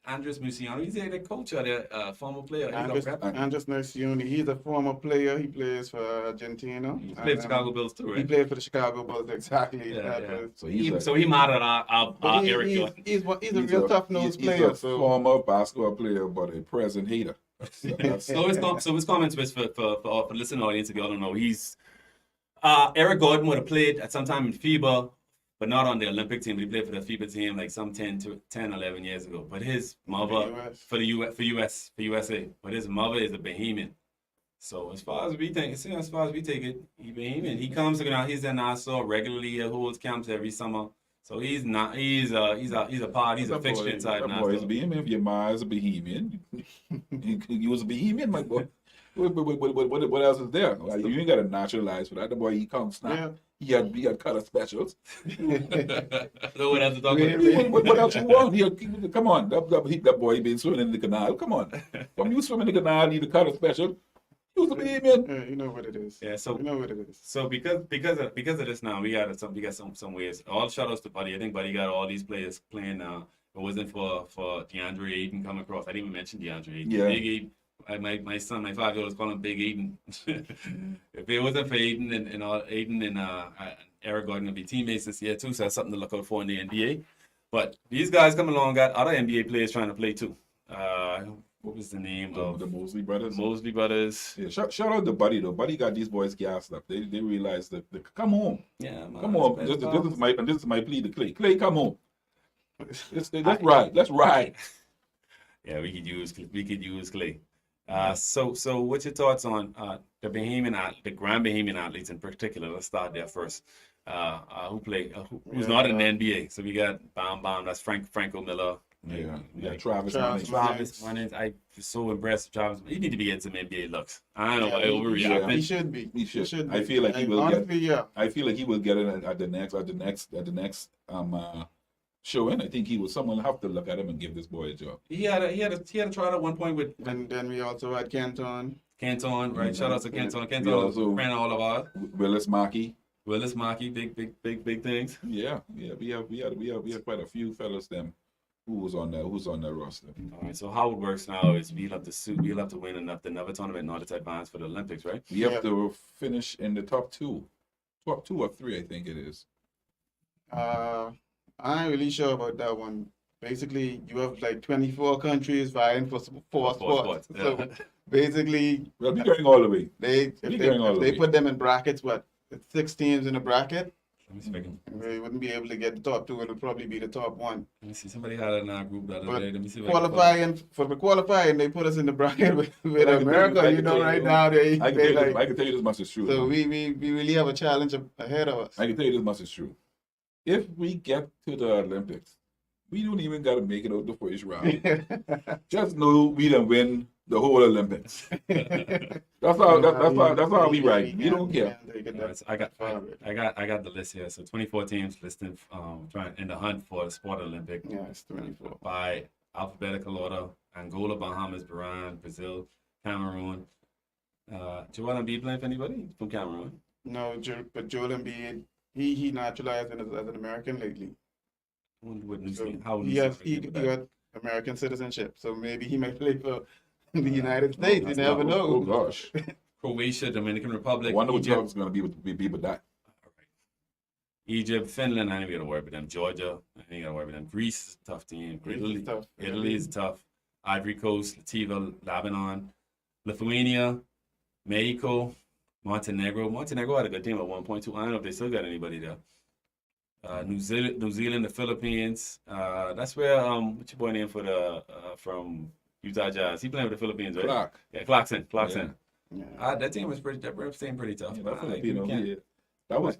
S1: Andres Musiano. He's the coach or their former player.
S6: Andres Nurcioni, he's a former player. He plays for Argentina.
S1: He played Chicago Bulls too, right?
S6: He played for the Chicago Bulls, exactly.
S1: Yeah.
S3: So
S1: he mad at our Eric
S6: he's,
S1: Jordan.
S6: he's a real tough-nosed
S3: he's
S6: player.
S3: a
S6: So
S3: former basketball player, but a present hater.
S1: So his comments was for listening audience, if y'all don't know, he's Eric Gordon would have played at some time in FIBA, but not on the Olympic team. He played for the FIBA team like some 10, 11 years ago. But his mother for USA, but his mother is a Bahamian. So as far as we take it, he's Bahamian. He comes to he's in Nassau regularly. He holds camps every summer. So he's a fixture inside
S3: That boy is a
S1: Nassau.
S3: Bahamian. If your ma is a Bahamian, you was a Bahamian, my boy. What else is there? Like, you ain't got to naturalize for that. The boy, he comes snap.
S6: yeah.
S3: He had color specials.
S1: So what else to talk about?
S3: What else you want? Come on, that boy been swimming in the canal. Come on, when you swim in the canal, need a color special. He was a Bahamian.
S6: Yeah, you know what it is.
S1: Yeah, so
S6: You know what it is.
S1: So because of this now, we got some ways. All shout outs to Buddy. I think Buddy got all these players playing it wasn't for DeAndre Ayton coming across. I didn't even mention DeAndre Ayton.
S3: Yeah.
S1: Big Ayton. My son, my 5-year-old, calling him Big Ayton. If it wasn't for Ayton and Eric Gordon would be teammates this year too, so that's something to look out for in the NBA. But these guys come along, got other NBA players trying to play too. What was the name of
S3: The Mosley brothers.
S1: Mosley brothers?
S3: Yeah, shout out to Buddy though. Buddy got these boys gassed up. They realized that come home,
S1: Yeah, man,
S3: come on. This is my plea to Clay. Clay, come home. Let's ride. Let's ride.
S1: Yeah, we could use Clay. So what's your thoughts on the Grand Bahamian athletes in particular? Let's start there first. Who's not in the NBA? So we got Bam, that's Franco Miller.
S3: Yeah, Travis.
S1: Travis Munnings. I'm so impressed with Travis. He need to be getting some NBA looks. I don't know why overreacting.
S6: He should be.
S3: He should.
S6: be.
S3: I feel like he will
S6: honestly,
S3: get. I feel like he will get it at the next show in. I think someone will have to look at him and give this boy a job.
S1: He had a trial at one point with
S6: And then we also had Canton.
S1: Canton, right? Shout out to Canton. Canton
S3: also-
S1: ran all of ours.
S3: Willis Mackey.
S1: Willis Mackey, big things.
S3: Yeah. We have quite a few fellas them who's on that roster.
S1: All right. So how it works now is we'll have to win another tournament in order to advance for the Olympics, right?
S3: We have to finish in the top two or three, I think it is.
S6: I'm not really sure about that one. Basically, you have like 24 countries vying for four spots.
S1: Yeah.
S6: So basically,
S3: We'll be going all the way.
S6: if they put them in brackets, it's 6 teams in a bracket.
S1: Let me see if I can.
S6: They wouldn't be able to get the top 2. It'll probably be the top 1.
S1: Let me see. Somebody had it in our group the other
S6: But
S1: day. Let me see. If I can pull it.
S6: For the qualifying, they put us in the bracket with
S3: I can
S6: America.
S3: tell you-
S6: You know, right
S3: I
S6: now they
S3: I can tell you this much is true.
S6: so we really have a challenge ahead of us.
S3: I can tell you this much is true. If we get to the Olympics, we don't even got to make it out the first round. Just know we done win the whole Olympics. That's how we ride. We don't care.
S1: All right, so I got the list here. So 24 teams listed trying in the hunt for the Sport Olympic
S6: Yeah, it's 24.
S1: by alphabetical order: Angola, Bahamas, Bahrain, Brazil, Cameroon. Joel Embiid playing for anybody? He's from Cameroon.
S6: No, but Joel Embiid, he naturalized as an American lately.
S1: I wonder what New
S6: So
S1: Zealand, how New
S6: he
S1: Zealand
S6: got American citizenship, so maybe he might play for the United States. You
S1: that's
S6: never
S1: not-
S3: Oh
S6: know.
S3: gosh.
S1: Croatia, Dominican Republic,
S3: I wonder what
S1: Egypt,
S3: job's going to be with that.
S1: Egypt, Finland. I ain't got to worry about them. Georgia, I ain't got to worry about them. Greece is a tough team.
S6: Greece is
S1: Italy,
S6: tough.
S1: Italy is tough. Ivory Coast, Latvia, Lebanon, Lithuania, Mexico, Montenegro. Montenegro had a good team at 1.2. I don't know if they still got anybody there. New Zealand, the Philippines. That's where what your boy name for the from Utah Jazz. He playing with the Philippines, right?
S3: Clark.
S1: Yeah, Clarkson.
S6: Yeah.
S1: That team was pretty pretty tough.
S3: Yeah,
S1: but
S3: that
S1: I
S3: Filipino,
S1: can't-
S3: yeah. That was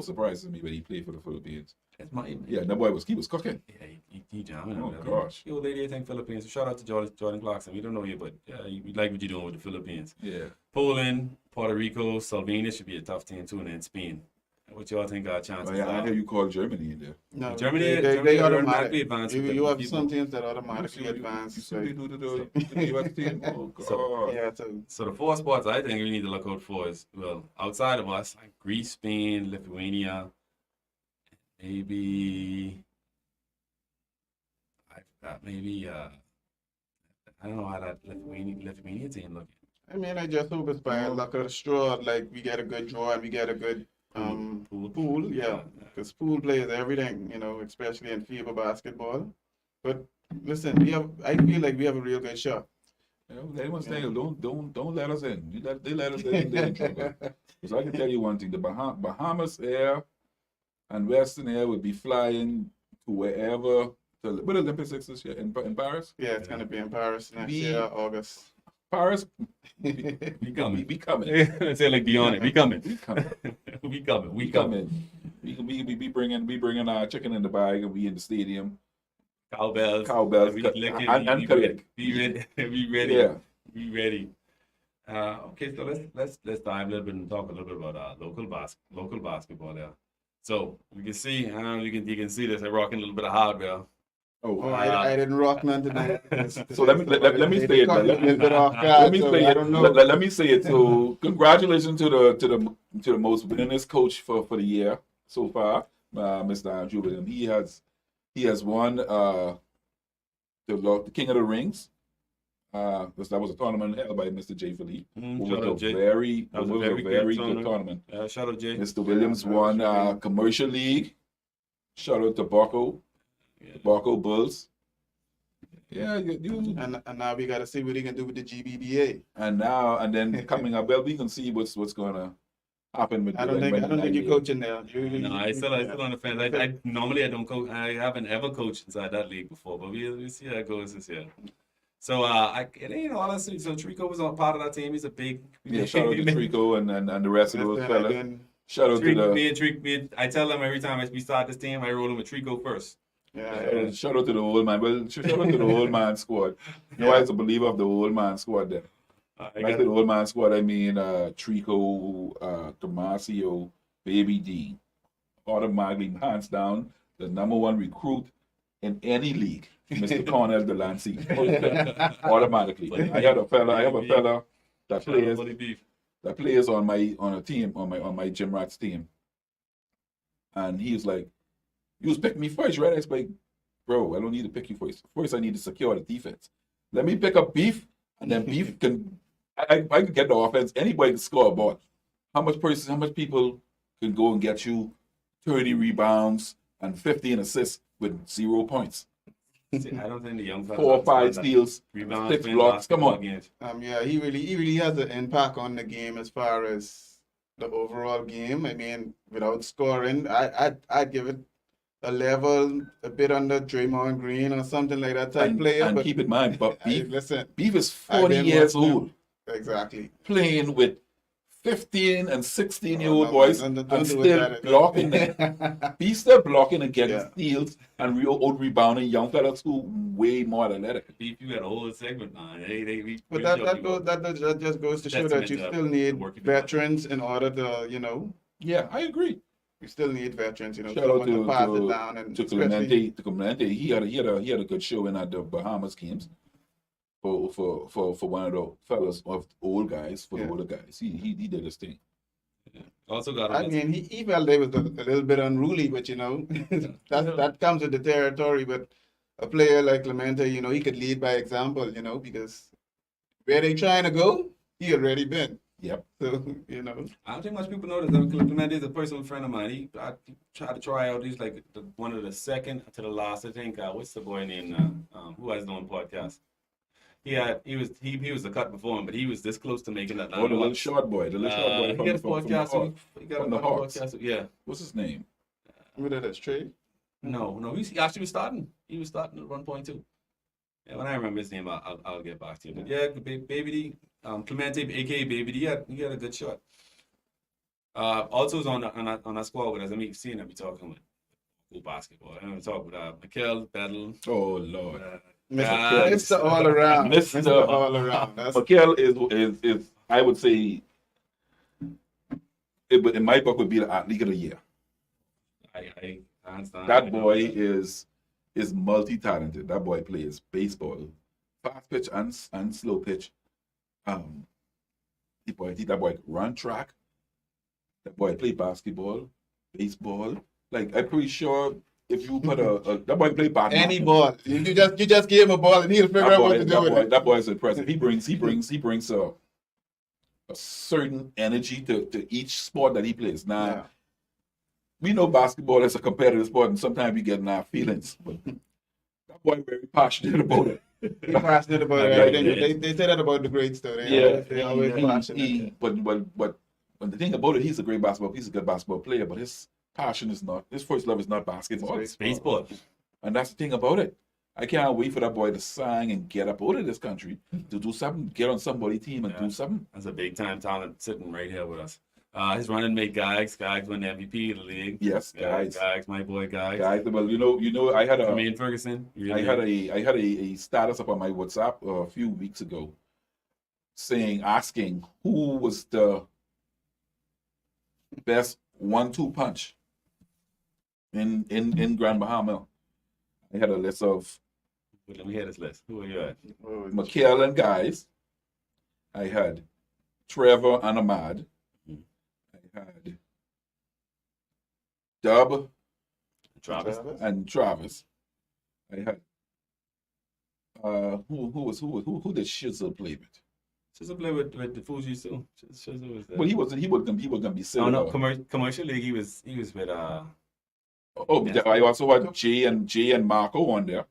S3: surprising to me when he played for the Philippines.
S1: That's my
S3: Yeah, that boy was cooking.
S1: Yeah, he jamming.
S3: Oh,
S1: man.
S3: gosh.
S1: You old lady, I think Philippines. So shout out to Jordan Clarkson. We don't know you, but we like what you're doing with the Philippines.
S3: Yeah.
S1: Poland, Puerto Rico, Slovenia should be a tough team too, and then Spain. What y'all think our chances
S3: Oh, yeah, I
S1: are?
S3: hear you call Germany in there.
S6: No,
S1: Germany
S6: they
S1: automatically advanced with
S6: You
S1: the
S6: have
S1: people.
S6: some teams that automatically advance.
S3: You see
S6: like-
S3: what they do to the US team? Oh, God.
S6: yeah, so
S1: So the 4 spots I think we need to look out for is, well, outside of us, like Greece, Spain, Lithuania, maybe I don't know how that Lithuania team looking.
S6: I mean, I just hope it's by luck of the straw. Like we get a good draw and we get a good pool. Yeah, because pool play is everything, you know, especially in FIBA basketball. But listen, I feel like we have a real good shot.
S3: You know, everyone's saying, don't let us in. They let us in, they're in trouble. Because I can tell you one thing: the Bahamas Air and Western Air would be flying to wherever. What Olympics is this year in Paris?
S6: Yeah, it's gonna be in Paris next
S3: We-
S6: year, August.
S3: Paris,
S1: We coming.
S3: we coming.
S1: Say like be on it. We coming.
S3: We coming.
S1: We coming.
S3: We coming. We bringing our chicken in the bag and we in the stadium.
S1: Cowbells. We licking.
S3: and correct.
S1: Be ready. Be ready.
S3: Yeah.
S1: Be ready. Okay, so let's dive a little bit and talk a little bit about local basketball there. So you can see, I don't know if you can see this. I'm rocking a little bit of hardware.
S6: Oh, I didn't rock none tonight.
S3: So let me say it.
S6: Let
S3: me say it. So congratulations to the most winningest coach for the year so far, Mr. Andrew William. He has He has won the King of the Rings. That was a tournament held by Mr. J. Philippe. It
S1: Shout out
S3: was
S1: Jay.
S3: a very,
S1: That was a
S3: it was a
S1: very
S3: very
S1: good
S3: good
S1: tournament.
S3: tournament.
S1: Shout out Jay.
S3: Mr. Williams
S6: that
S3: won
S6: was really-
S3: Commercial League. Shout out to Baco,
S1: Yeah.
S3: Baco Bulls. Yeah, you
S6: And now we got to see what he can do with the GBBA.
S3: and then coming up, well, we can see what's gonna happen with.
S6: I don't think you're coaching there.
S1: No, I still on the fence. I normally I don't coach. I haven't ever coached inside that league before, but we'll see how it goes this year. So it ain't honestly. So Trico was on part of that team. He's a big.
S3: Yeah, shout out to Trico and the rest of those fellas. Shout out to the
S1: I tell them every time we start this team, I roll them with Trico first.
S6: Yeah.
S3: shout out to the old man. Well, shout out to the old man squad. You know, I was a believer of the old man squad there. When I say the old man squad, I mean Trico, Tomasio, Baby D. Automatically, hands down, the number one recruit in any league, Mr. Cornell Delancey. Automatically. I have a fella that plays on my Gym Rats team. And he was like, you was picking me first, right? I was like, bro, I don't need to pick you first. First, I need to secure the defense. Let me pick up Beef, and then Beef can I can get the offense. Anybody can score a ball. How much people can go and get you 30 rebounds and 15 assists with 0 points?
S1: See, I don't think the young
S3: 4 or 5 steals, 6 blocks. Come on.
S6: Yeah, he really has an impact on the game as far as the overall game. I mean, without scoring, I'd give it a level a bit under Draymond Green or something like that type player.
S3: And
S6: but
S3: keep in mind, but Beef
S6: listen,
S3: is
S6: I've
S3: 40
S6: been
S3: years
S6: watching him.
S3: old,
S6: Exactly.
S3: playing with 15 and 16-year-old
S6: no,
S3: boys
S6: don't
S3: and
S6: do it
S3: still
S6: that.
S3: blocking them. He's still blocking and getting
S6: Yeah.
S3: steals and out rebounding young fellas who way more athletic.
S1: Beef, you got a whole segment, man.
S6: But that just goes to show that you
S1: Testament to
S6: still
S1: the
S6: need
S1: work you do.
S6: veterans in order to,
S3: Yeah, I agree.
S6: you still need veterans,
S3: Shout out
S6: someone to pass it down and
S3: to
S6: especially-
S3: Clemente. He had a good showing at the Bahamas games for one of the fellas of old guys, for the
S6: Yeah.
S3: older guys. He did his thing.
S1: Also got
S6: I mean, he felt they was a little bit unruly, but that comes with the territory. But a player like Clemente, he could lead by example, because where they trying to go, he already been.
S3: Yep.
S6: So,
S1: I don't think much people know that Clemente is a personal friend of mine. He tried to try out. He's like one of the second to the last. I think what's the boy named who has his own podcast? He was the cut before him, but he was this close to making that.
S3: Oh, the little short boy. The little short boy
S1: He
S3: from
S1: got a
S3: the
S1: podcast.
S3: Hawks.
S1: He got
S3: From
S1: a
S3: the Hawks.
S1: podcast. Yeah.
S3: What's his name?
S6: what that is, Trey?
S1: No. He actually was starting. He was starting at 1.2. Yeah, when I remember his name, I'll get back to you. But yeah, Baby D, Clemente, aka Baby D, he had a good shot. Also was on that squad with us. I mean, seeing him be talking with cool basketball. I'm gonna talk with Mikel Battle.
S3: Oh Lord.
S6: Mr. All Around.
S3: Mr.
S6: All Around. That's
S3: Mikel is I would say in my book would be the athlete of the year.
S1: I understand.
S3: That boy is multi-talented. That boy plays baseball, fast pitch and slow pitch. That boy run track. That boy play basketball, baseball. Like I'm pretty sure if you put that boy play badminton.
S6: any ball. You just give him a ball and he'll figure out what to do with it.
S3: That boy is impressive. He brings a certain energy to each sport that he plays. Now,
S6: Yeah.
S3: we know basketball is a competitive sport, and sometimes we get in our feelings. But that boy very passionate about it.
S6: He's passionate about it. Right? They say that about the greats, though. They always passionate.
S3: But the thing about it, he's a great basketball. He's a good basketball player, but his passion is not. His first love is not basketball.
S6: It's
S1: baseball.
S3: And that's the thing about it. I can't wait for that boy to sign and get up out of this country to do something, get on somebody's team and do something.
S1: That's a big time talent sitting right here with us. His running mate Gags won the MVP of the league.
S3: Yes,
S1: Yeah,
S3: guys.
S1: Gags, my boy Gags.
S3: Guys, well, you know, I had
S1: Jermaine Ferguson.
S3: I had a status up on my WhatsApp a few weeks ago, asking who was the best 1-2 punch in Grand Bahama. I had a list of
S1: Let me hear this list. Who are you at?
S3: Mikel and guys. I had Trevor and Ahmad. I had Dub
S1: Travis.
S3: and Travis. I had who did Shizzle play with?
S1: Just to play with the Fuji too. Just was there.
S3: Well, he wasn't. He was gonna be
S1: Oh
S3: silly.
S1: no, commercial league. He was with
S3: Oh,
S1: Yes.
S3: I also had Jay and Marco on there,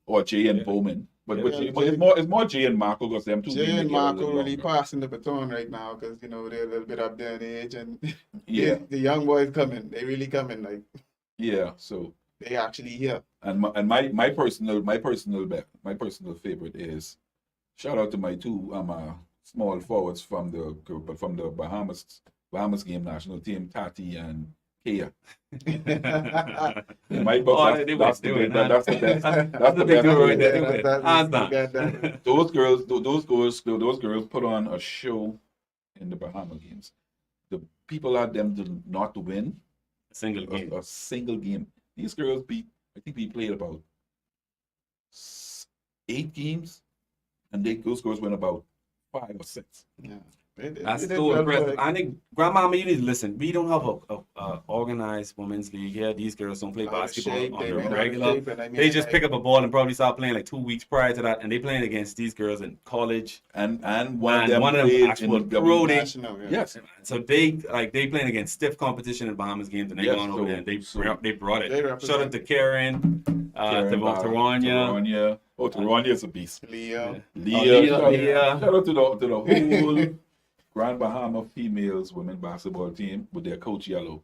S3: or Jay and
S1: Yeah.
S3: Bowman. But,
S1: Yeah.
S3: but it's more Jay and Marco because them two.
S6: Jay
S3: been
S6: and
S3: together a
S6: Marco
S3: little
S6: really
S3: longer.
S6: passing the baton right now because they're a little bit up there in age, and
S3: Yeah,
S6: the young boys coming. They really coming. Like
S3: yeah. So
S6: they actually here.
S3: and my personal favorite is shout out to my two small forwards from the Bahamas game national team, Tati and Kea. In my book,
S1: Oh,
S3: that's
S1: they
S3: the best. That's the
S1: big
S3: best.
S1: deal right there.
S6: Yeah, that's-
S1: Hands down.
S6: got that.
S3: Those girls put on a show in the Bahama games. The people had them not to win
S1: Single game.
S3: a single game. These girls I think we played about 8 games, and those girls went about 5 or 6.
S6: Yeah.
S1: That's
S6: They did
S1: so
S6: well for
S1: impressive.
S6: it.
S1: I think, Grandmama, you need to listen. We don't have a organized women's league here. These girls don't play
S6: Out of
S1: basketball
S6: shape,
S1: on
S6: they
S1: the
S6: been out of
S1: regular.
S6: shape, and I mean,
S1: They just
S6: I-
S1: pick up a ball and probably start playing like 2 weeks prior to that, and they playing against these girls in college.
S3: And
S1: And
S3: one of them
S1: one of them
S3: played
S1: actual
S3: in the
S1: pro day.
S6: national, yeah.
S3: Yes,
S1: So they playing against stiff competition in Bahamas games, and they
S3: Yes,
S1: gone over
S3: so-
S1: there and they
S3: so-
S1: brought
S6: They
S1: it.
S6: represent-
S1: Shout out to Karen,
S3: Karen,
S1: Taranya.
S3: Taranya. Oh, Taranya is a beast.
S6: Leo.
S3: Leah.
S1: Leah.
S3: Shout out to the whole Grand Bahama females women basketball team with their coach Yellow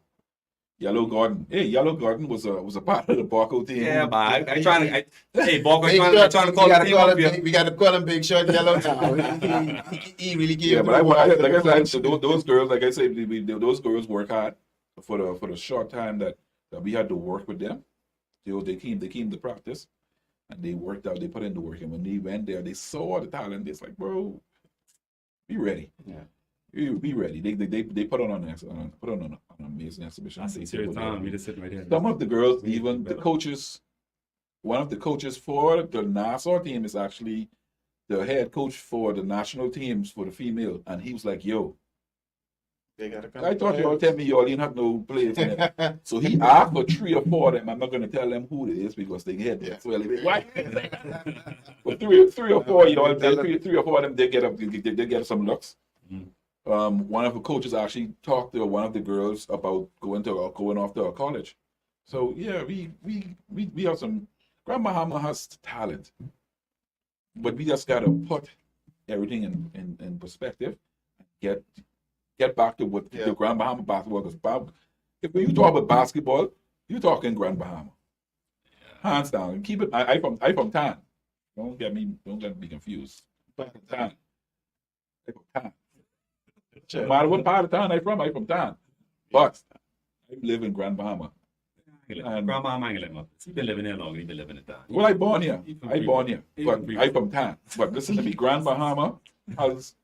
S3: Gordon. Hey, Yellow Gordon was a part of the Barco team.
S1: Yeah, but I trying to. Hey, Borgo,
S6: Big
S1: I trying to call the team up here.
S6: we gotta call him Big Short Yellow now. He really gave
S3: Yeah,
S6: it
S3: but
S6: the
S3: like I
S6: wide-
S3: said, those girls, like I said, those girls work hard for the short time that we had to work with them. They came to practice, and they worked out. They put in the work, and when they went there, they saw the talent. It's like, bro, be ready.
S6: Yeah.
S3: Be ready. They put on an amazing exhibition.
S1: That's a serious time. We just sitting right here.
S3: Some of the girls,
S1: We need to
S3: even
S1: do
S3: the
S1: better.
S3: coaches, one of the coaches for the Nassau team is actually the head coach for the national teams for the female, and he was like, "Yo,
S6: They gotta come.
S3: I thought you all tell me you all didn't have no players in it." So he asked for 3 or 4 of them. I'm not going to tell them who it is because they had
S6: Yeah.
S3: so what? But three or four, you know, three or 4 of them, they get some looks.
S1: Mhm.
S3: One of the coaches actually talked to one of the girls about going off to a college. So yeah, we have some. Grand Bahama has talent, but we just gotta put everything in perspective. Get back to what
S6: Yeah.
S3: the Grand Bahama basketball is. If you talk about basketball, you're talking Grand Bahama, hands down. Keep it. I from Tan. Don't get me confused. Tan. I from Tan. No matter what part of town I'm from Tan. But I live in Grand Bahama.
S1: Grandma, I ain't let him. He been living there longer. He been living it down.
S3: Well, I born here.
S1: He from
S3: I
S1: Freeport.
S3: born here.
S1: He
S3: But
S1: from Freeport.
S3: I from Tan. But listen to me, Grand Bahama has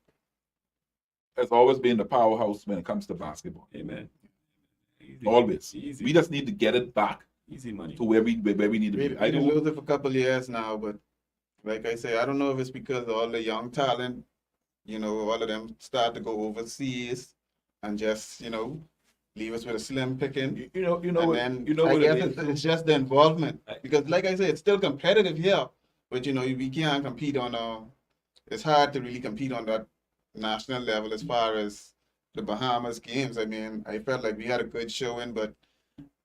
S3: always been the powerhouse when it comes to basketball.
S1: Amen. Easy.
S3: Always.
S1: Easy.
S3: We just need to get it back
S1: Easy money.
S3: to where we need to
S6: We
S3: be. I
S6: been
S3: do.
S6: losing for a couple of years now, but like I say, I don't know if it's because all the young talent, all of them start to go overseas and just, leave us with a slim picking.
S3: You know
S6: And
S3: what
S6: then
S3: you know
S6: I
S3: what
S6: guess
S3: it is.
S6: it's just the involvement.
S1: Right.
S6: Because like I said, it's still competitive here, but we can't compete on it's hard to really compete on that national level as far as the Bahamas games. I mean, I felt like we had a good showing, but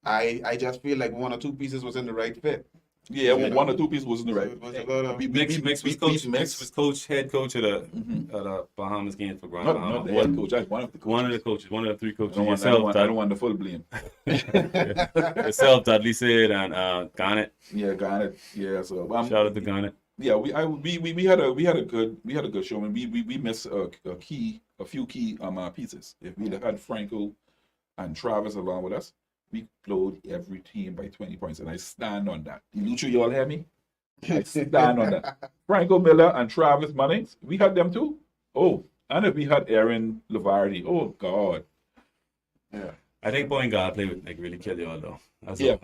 S6: I just feel like 1 or 2 pieces was in the right fit.
S3: Yeah,
S6: you know.
S3: 1 or 2 pieces wasn't
S6: So
S3: right.
S6: it was a lot of
S1: Mix was head coach of the Bahamas game for Grand
S3: Not
S1: Bahama.
S3: the head coach. I one of the coaches.
S1: One of the coaches, one of the 3
S3: I
S1: coaches.
S3: don't want, I don't want, I don't want the full blame.
S1: Yourself, Dudley said, and Garnet.
S3: Yeah, got it. Yeah, so
S1: Shout out to Garnet.
S3: yeah, we had a good show, and we missed a few key pieces. If we had Franco and Travis along with us, we blowed every team by 20 points, and I stand on that. Lucho, you all hear me? I stand on that. Franco Miller and Travis Munnings, we had them too. Oh, and if we had Aaron Lavardi, oh God,
S6: yeah.
S1: I think Point Guard play with really kill you all though.
S3: Yeah.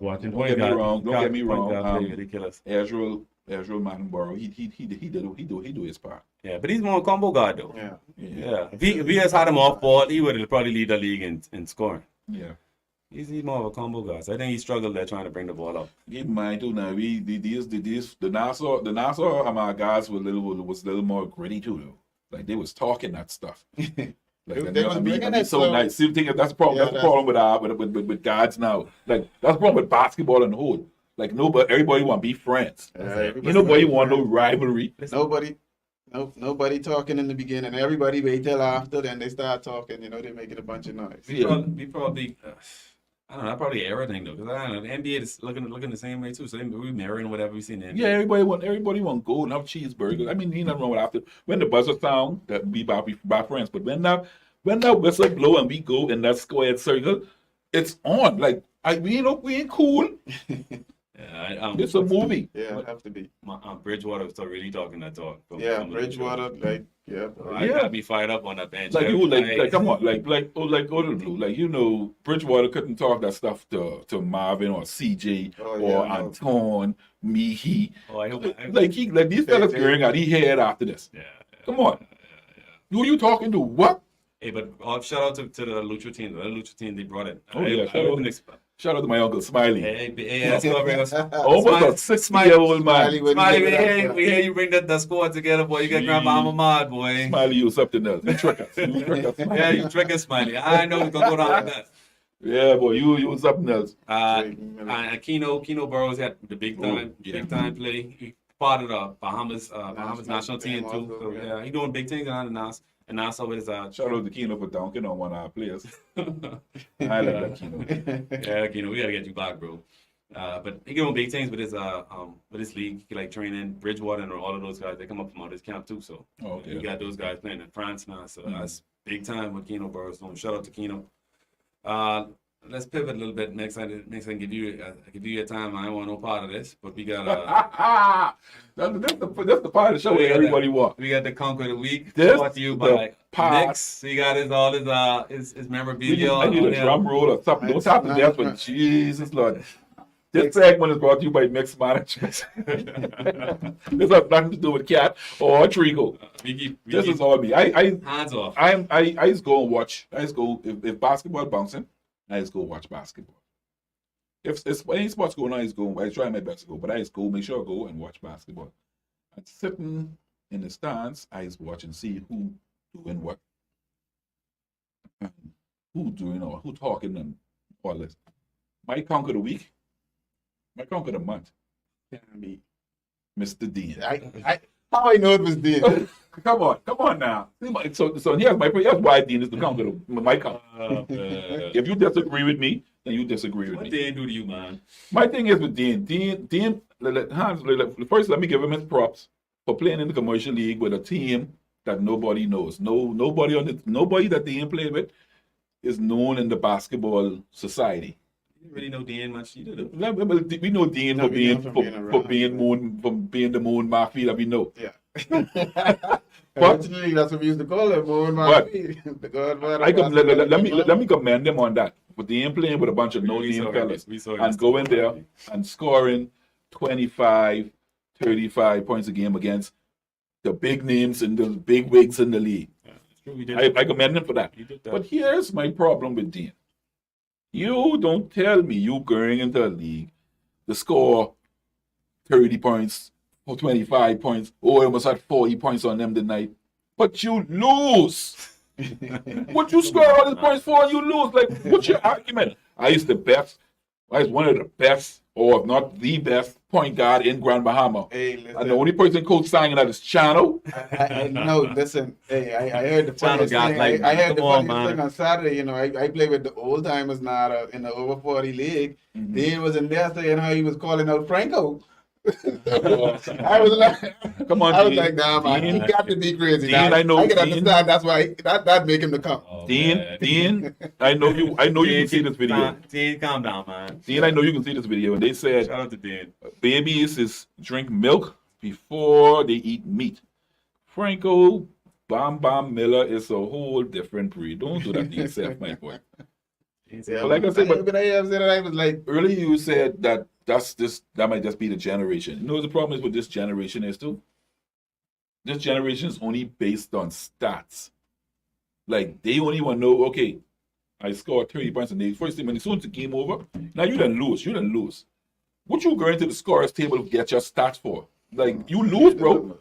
S1: Watching
S3: Don't
S1: Point
S3: get me
S1: Guard.
S3: wrong. Don't get me
S1: Point
S3: wrong.
S1: Guard play really kill us.
S3: Ezreal Mattenborough, he do his part.
S1: Yeah, but he's more combo guard though.
S6: Yeah.
S1: Yeah. If he has had him off ball, he would probably lead the league in scoring.
S3: Yeah.
S1: He's more of a combo guy. So I think he struggled there trying to bring the ball up.
S3: Keep in mind too now, the Nassau my guys was a little more gritty too though. Like they was talking that stuff. Like
S6: They was bringing it
S3: so
S6: so-
S3: nice. See, the thing is, that's the problem.
S6: Yeah,
S3: that's the problem with guards now. Like that's the problem with basketball and the whole. Like everybody want to be friends.
S6: everybody
S3: Nobody
S6: like
S3: want no
S6: friends.
S3: rivalry.
S6: Nobody talking in the beginning. Everybody wait till after, then they start talking. You know, they making a bunch of noise.
S1: We probably I don't know, probably everything though, because I don't know, the NBA is looking the same way too. So we mirroring whatever we see in the NBA.
S3: Yeah, everybody want gold and have cheeseburgers. I mean, ain't nothing wrong with after when the buzzer sound that we by friends. But when that whistle blow and we go in that squared circle, it's on. Like we ain't cool.
S1: Yeah,
S3: It's a movie.
S6: Yeah, it have to be.
S1: Bridgewater was really talking that talk.
S6: Yeah, Bridgewater, like, yeah.
S1: I got me fired up on that bench.
S3: Like come on, like go to the blue. Like Bridgewater couldn't talk that stuff to Marvin or CJ
S6: Oh, yeah,
S3: or
S6: no.
S3: Anton, Mihi.
S1: Oh, I hope.
S3: Like these fellas
S6: Hey,
S3: going out, he head after this.
S1: Yeah.
S3: Come on. Who you talking to? What?
S1: Hey, but shout out to the Lucha team. The Lucha team, they brought it.
S3: Oh, yeah,
S1: I
S3: shout out.
S1: wouldn't expect.
S3: Shout out to my uncle Smiley.
S1: Hey, that's what bring us.
S3: Almost a 60-year-old
S6: Smiley
S3: man.
S6: with-
S1: Smiley, we hear you bring the squad together, boy. You got Grandma Alma Mod, boy.
S3: Smiley, you something else. You trick us. You trick us.
S1: Yeah, you trick us, Smiley. I know it's gonna go down like that.
S3: Yeah, boy, you something else.
S1: And Keno Burrows had the big time play. He part of the Bahamas national team too.
S6: also,
S1: So
S6: yeah.
S1: yeah, he doing big things around the NAS. And also with his
S3: Shout out to Keno for dunking on one of our players. I like
S1: yeah,
S3: that Keno.
S1: Keno, we gotta get you back, bro. But he doing big things with his league, like training Bridgewater and all of those guys. They come up from out his camp too. So
S3: Oh, okay.
S1: you got those guys playing in France now. So that's big time with Keno Burrows doing. Shout out to Keno. Let's pivot a little bit. Next time give you your time. I don't want no part of this, but we got
S3: That's the part of the show
S1: We
S3: that
S1: got
S3: everybody wants.
S1: we got the Conquer of the Week
S3: This
S1: brought to you
S3: the
S1: by
S3: part-
S1: Nick's. He got his memorabilia.
S3: I need
S1: on
S3: a drum roll or something. Don't stop the death one. Jesus Lord. This segment is brought to you by Mix Management. This has nothing to do with Cat or Trigo.
S1: We
S3: This
S1: keep
S3: is all me. I
S1: hands off.
S3: just go and watch. I just go if basketball bouncing, I just go watch basketball. If any sports going on, I just go. I try my best to go, but I just go. Make sure I go and watch basketball. I'm sitting in the stands. I just watch and see who doing what, who doing or who talking and all this. My conquer of the week. My conquer of the month.
S6: Can be.
S3: Mr. Dean.
S6: How I know it was Dean?
S3: Come on now. So here's why Dean is the conquer of my conquer. If you disagree with me, then you disagree with
S1: What
S3: me.
S1: they do to you, man?
S3: My thing is with Dean. First, let me give him his props for playing in the commercial league with a team that nobody knows. Nobody that Dean played with is known in the basketball society.
S1: You didn't really know Dan much. You did.
S3: We know Dean
S6: No,
S3: for
S6: we know
S3: being
S6: from
S3: for,
S6: being
S3: for
S6: around,
S3: being the moon mafia that we know.
S6: Yeah.
S3: But-
S6: Originally, that's what we used to call him, Moon
S3: But-
S6: Mafia. The Godfather.
S3: Let me commend him on that. But Dean playing with a bunch of no-name fellas
S1: We saw
S3: and going there and scoring 25, 35 points a game against the big names and the big wigs in the league.
S1: We did.
S3: I commend him for that.
S1: You did that.
S3: But here's my problem with Dean. You don't tell me you going into a league to score 30 points or 25 points. Oh, I almost had 40 points on them tonight. But you lose. What you score all these points for and you lose? Like, what's your argument? I was one of the best, or if not the best, point guard in Grand Bahama.
S6: Hey, listen.
S3: And the only person coach signing at his channel.
S6: I no, listen. Hey, I heard the
S1: Channel
S6: funniest
S1: got
S6: thing.
S1: like,
S6: I heard the
S1: come on,
S6: funniest
S1: man.
S6: thing on Saturday. You know, I play with the old timers now in the over 40 league.
S3: Mm-hmm.
S6: Dean was in there saying how he was calling out Franco. I was like,
S3: Come on,
S6: I was
S3: Dean.
S6: like, nah, man,
S3: Dean.
S6: he got to be crazy.
S3: Dean,
S6: now.
S3: I know,
S6: I can
S3: Dean.
S6: understand. That's why that make him to come.
S1: Oh,
S3: Dean,
S1: man.
S3: Dean, I know you can see this video.
S1: Dean, calm down, man.
S3: Dean, I know you can see this video. And they said
S1: Shout out to Dean.
S3: babies is drink milk before they eat meat. Franco Bam Miller is a whole different breed. Don't do that to yourself, my boy.
S6: Yeah,
S3: But like I said, but
S6: I said I was like,
S3: earlier you said that that might just be the generation. You know what the problem is with this generation is too? This generation is only based on stats. Like they only want to know, okay, I scored 30 points in the first team, and as soon as the game over, now you done lose. You done lose. What you going to the scorers table to get your stats for? Like, you lose, bro.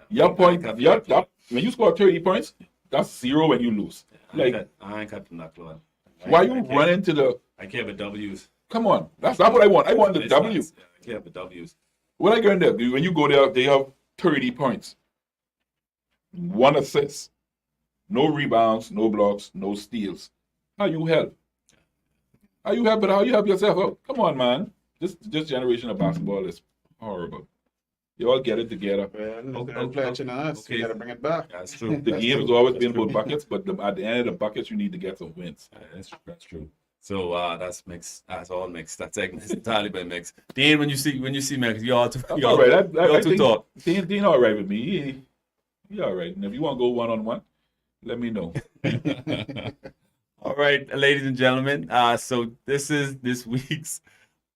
S3: Your point, when you score 30 points, that's 0 when you lose. Like,
S1: I ain't cutting that, Claude.
S3: why you running to the?
S1: I care about W's.
S3: Come on, that's not what I want. I want the W.
S1: I care about W's.
S3: When I go in there, when you go there, they have 30 points, 1 assist, no rebounds, no blocks, no steals. How you help? How you help? But how you help yourself out? Come on, man. This generation of basketball is horrible. You all get it together.
S6: Well, they're pledging us.
S1: Okay.
S6: We gotta bring it back.
S1: That's true.
S3: The game has always been about buckets, but at the end of the buckets, you need to get some wins.
S1: That's true. So that's mixed. That's all mixed. That segment is entirely been mixed. Dean, when you see mix, you all too.
S3: That's
S1: You
S3: all
S1: all,
S3: right.
S1: you all
S3: I
S1: too
S3: think
S1: talk.
S3: Dean all right with me. He all right. And if you want to go one-on-one, let me know.
S1: All right, ladies and gentlemen. So this is this week's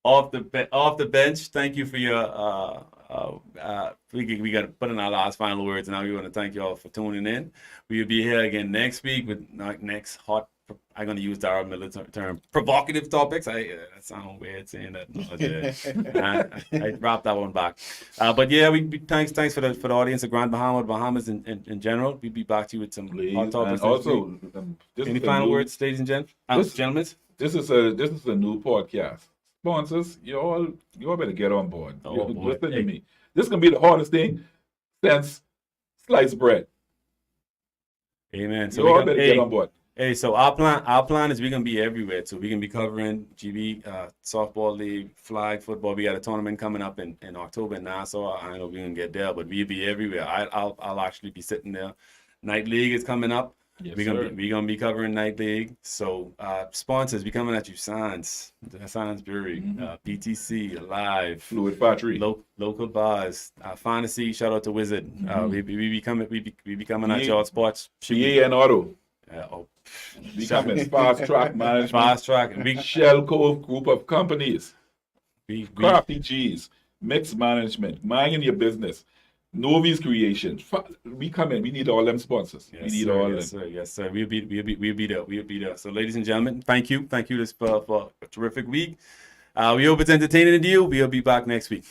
S1: off the bench. Thank you for your we got to put in our last final words, and now we want to thank you all for tuning in. We'll be here again next week with next hot. I'm going to use the military term provocative topics. That sounds weird saying that. No, I dropped that one back. But yeah, we thanks for the audience of Grand Bahamas in general. We'll be back to you with some hot topics.
S3: And also,
S1: any final words, ladies and gentlemen?
S3: This is a new podcast. Sponsors, you all better get on board.
S1: Oh, boy.
S3: Listen to me. This is gonna be the hardest thing since sliced bread.
S1: Amen. So
S3: You all better get on board.
S1: Hey, so our plan is we're gonna be everywhere. So we're gonna be covering GB softball league, flag football. We got a tournament coming up in October in Nassau. I know we're gonna get there, but we'll be everywhere. I'll actually be sitting there. Night League is coming up.
S3: Yes,
S1: we're gonna be covering Night League. So sponsors, we coming at you. Science Brewery, BTC, Alive,
S3: Fluid Factory.
S1: local bars, Fantasy. Shout out to Wizard. We be coming at y'all sports.
S3: PA and Auto.
S1: Oh,
S3: We coming. Fast Track Management.
S1: Fast Track. And we
S3: Shell Cove Group of Companies. Crafty Cheese. Mix Management. Minding your business. Novi's Creation. We come in. We need all them sponsors.
S1: Yes,
S3: we need
S1: sir,
S3: all
S1: yes,
S3: them.
S1: sir, yes, sir. We'll be there. So, ladies and gentlemen, thank you for a terrific week. We hope it's entertaining to you. We'll be back next week.